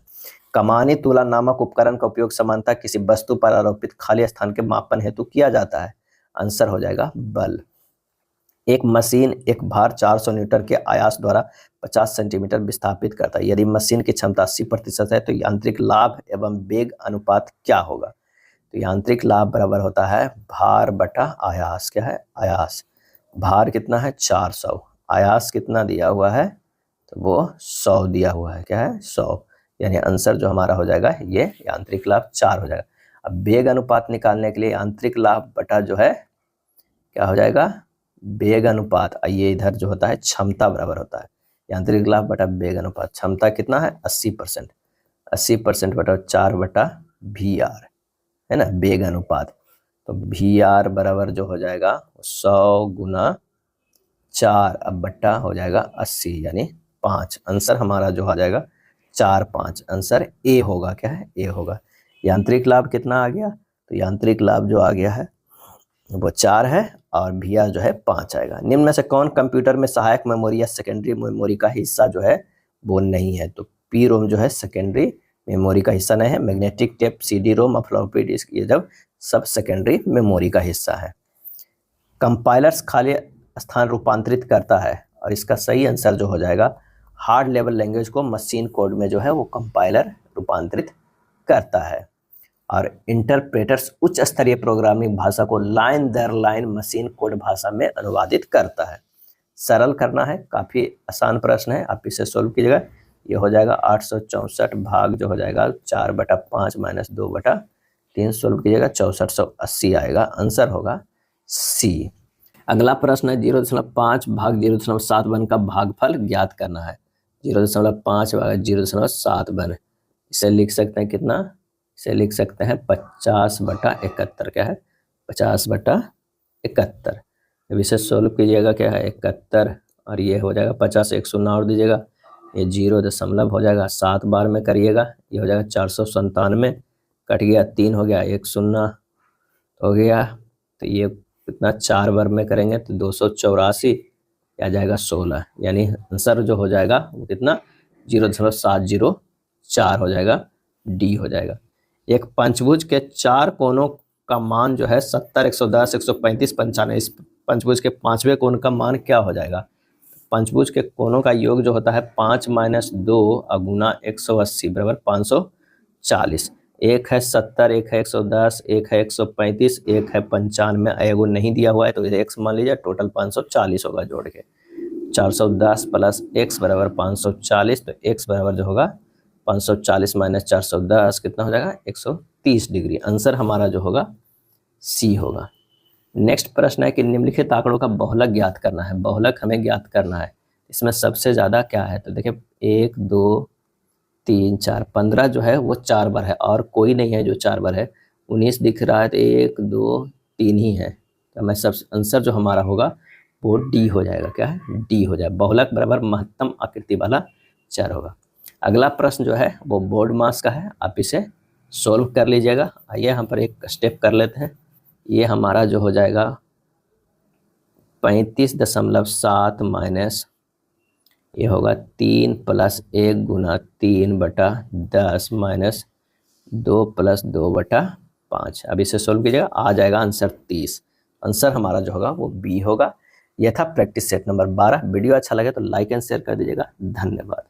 कमानी तुला नामक उपकरण का उपयोग सामान्यतः किसी वस्तु पर आरोपित खाली स्थान के मापन हेतु किया जाता है। आंसर हो जाएगा बल। एक मशीन एक भार 400 न्यूटन के आयास द्वारा 50 सेंटीमीटर विस्थापित करता है। यदि मशीन की क्षमता 80% है तो यांत्रिक लाभ एवं वेग अनुपात क्या होगा, तो यांत्रिक लाभ बराबर होता है भार बटा आयास, क्या है आयास। भार कितना है 400, आयास कितना दिया हुआ है तो वो 100 दिया हुआ है, क्या है 100, यानी आंसर जो हमारा हो जाएगा ये यांत्रिक लाभ 4 हो जाएगा। अब वेग अनुपात निकालने के लिए यांत्रिक लाभ बटा जो है क्या हो जाएगा वेग अनुपात, ये इधर जो होता है क्षमता बराबर होता है यांत्रिक लाभ बटा वेग अनुपात। क्षमता कितना है 80%, 80% बटा 4 बटा वी आर है ना, वेग अनुपात। तो वी आर बराबर जो हो जाएगा 100 गुना 4 अब बट्टा हो जाएगा 80 यानी 5। आंसर हमारा जो आ जाएगा 4 5, आंसर ए होगा, क्या है ए होगा। यांत्रिक लाभ कितना आ गया, तो यांत्रिक लाभ जो आ गया है वो 4 है और वी आर जो है 5 आएगा। निम्न में से कौन कंप्यूटर में सहायक मेमोरी या सेकेंडरी मेमोरी का हिस्सा जो है वो नहीं है, तो पी रोम जो है सेकेंडरी मेमोरी का हिस्सा नहीं है। मैग्नेटिक टेप, CD रोम, फ्लॉपी डिस्क, ये जब सब सेकेंडरी मेमोरी का हिस्सा है। कंपाइलर्स खाली स्थान रूपांतरित करता है, और इसका सही आंसर जो हो जाएगा, हार्ड लेवल लैंग्वेज को मशीन कोड में जो है वो कंपाइलर रूपांतरित करता है। और इंटरप्रेटर्स उच्च स्तरीय प्रोग्रामिंग भाषा को लाइन दर लाइन मशीन कोड भाषा में अनुवादित करता है। सरल करना है, काफ़ी आसान प्रश्न है, आप इसे सोल्व कीजिएगा। ये हो जाएगा 864 भाग जो हो जाएगा 4/5 - 2/3, सोल्व कीजिएगा 6480 आएगा, आंसर होगा सी। अगला प्रश्न है 0.5 भाग 0.7 का भागफल ज्ञात करना है। 0.5 भाग 0.7, इसे लिख सकते हैं कितना, इसे लिख सकते हैं 50/71। क्या है, 50/71। अब इसे सोल्व कीजिएगा, क्या है 71, और ये हो जाएगा 50, एक शून्य और दीजिएगा, ये 0 हो जाएगा, 7 बार में करिएगा, ये हो जाएगा 497, कट गया 3 हो गया, एक शून्य हो गया, तो ये कितना 4 बार में करेंगे तो 284, आ जाएगा 16, यानी आंसर जो हो जाएगा वो कितना 0.704 हो जाएगा, डी हो जाएगा। एक पंचभुज के 4 कोनों का मान जो है 70, 110, 135, 95, इस पंचभुज के 5वें कोण का मान क्या हो जाएगा। पंचभुज के कोनों का योग जो होता है 5 - 2 गुना 180 बराबर 540। एक है 70, एक है 110, एक है 135, एक है 95, एगो नहीं दिया हुआ है तो इसे x मान लीजिए, टोटल 540 होगा जोड़ के। 410 प्लस x बराबर 540, तो x बराबर जो होगा 540 - 410 कितना हो जाएगा 130 डिग्री। आंसर हमारा जो होगा सी होगा। नेक्स्ट प्रश्न है कि निम्नलिखित आंकड़ों का बहुलक ज्ञात करना है। बहुलक हमें ज्ञात करना है, इसमें सबसे ज़्यादा क्या है, तो देखिए 1, 2, 3, 4, 15 जो है वो 4 बार है, और कोई नहीं है जो 4 बार है। 19 दिख रहा है तो 1, 2, 3 ही है, तो मैं सब आंसर जो हमारा होगा वो डी हो जाएगा। क्या है, डी हो जाएगा। बहुलक बराबर महत्तम आकृति वाला चर होगा। अगला प्रश्न जो है वो बोर्ड मास का है, आप इसे सोल्व कर लीजिएगा। आइए यहाँ पर एक स्टेप कर लेते हैं। ये हमारा जो हो जाएगा 35.7 माइनस ये होगा 3 + 1 गुना 3/10 माइनस 2 + 2/5। अब इसे सोल्व कीजिएगा, आ जाएगा आंसर 30। आंसर हमारा जो होगा वो बी होगा। यह था प्रैक्टिस सेट नंबर 12। वीडियो अच्छा लगे तो लाइक एंड शेयर कर दीजिएगा। धन्यवाद।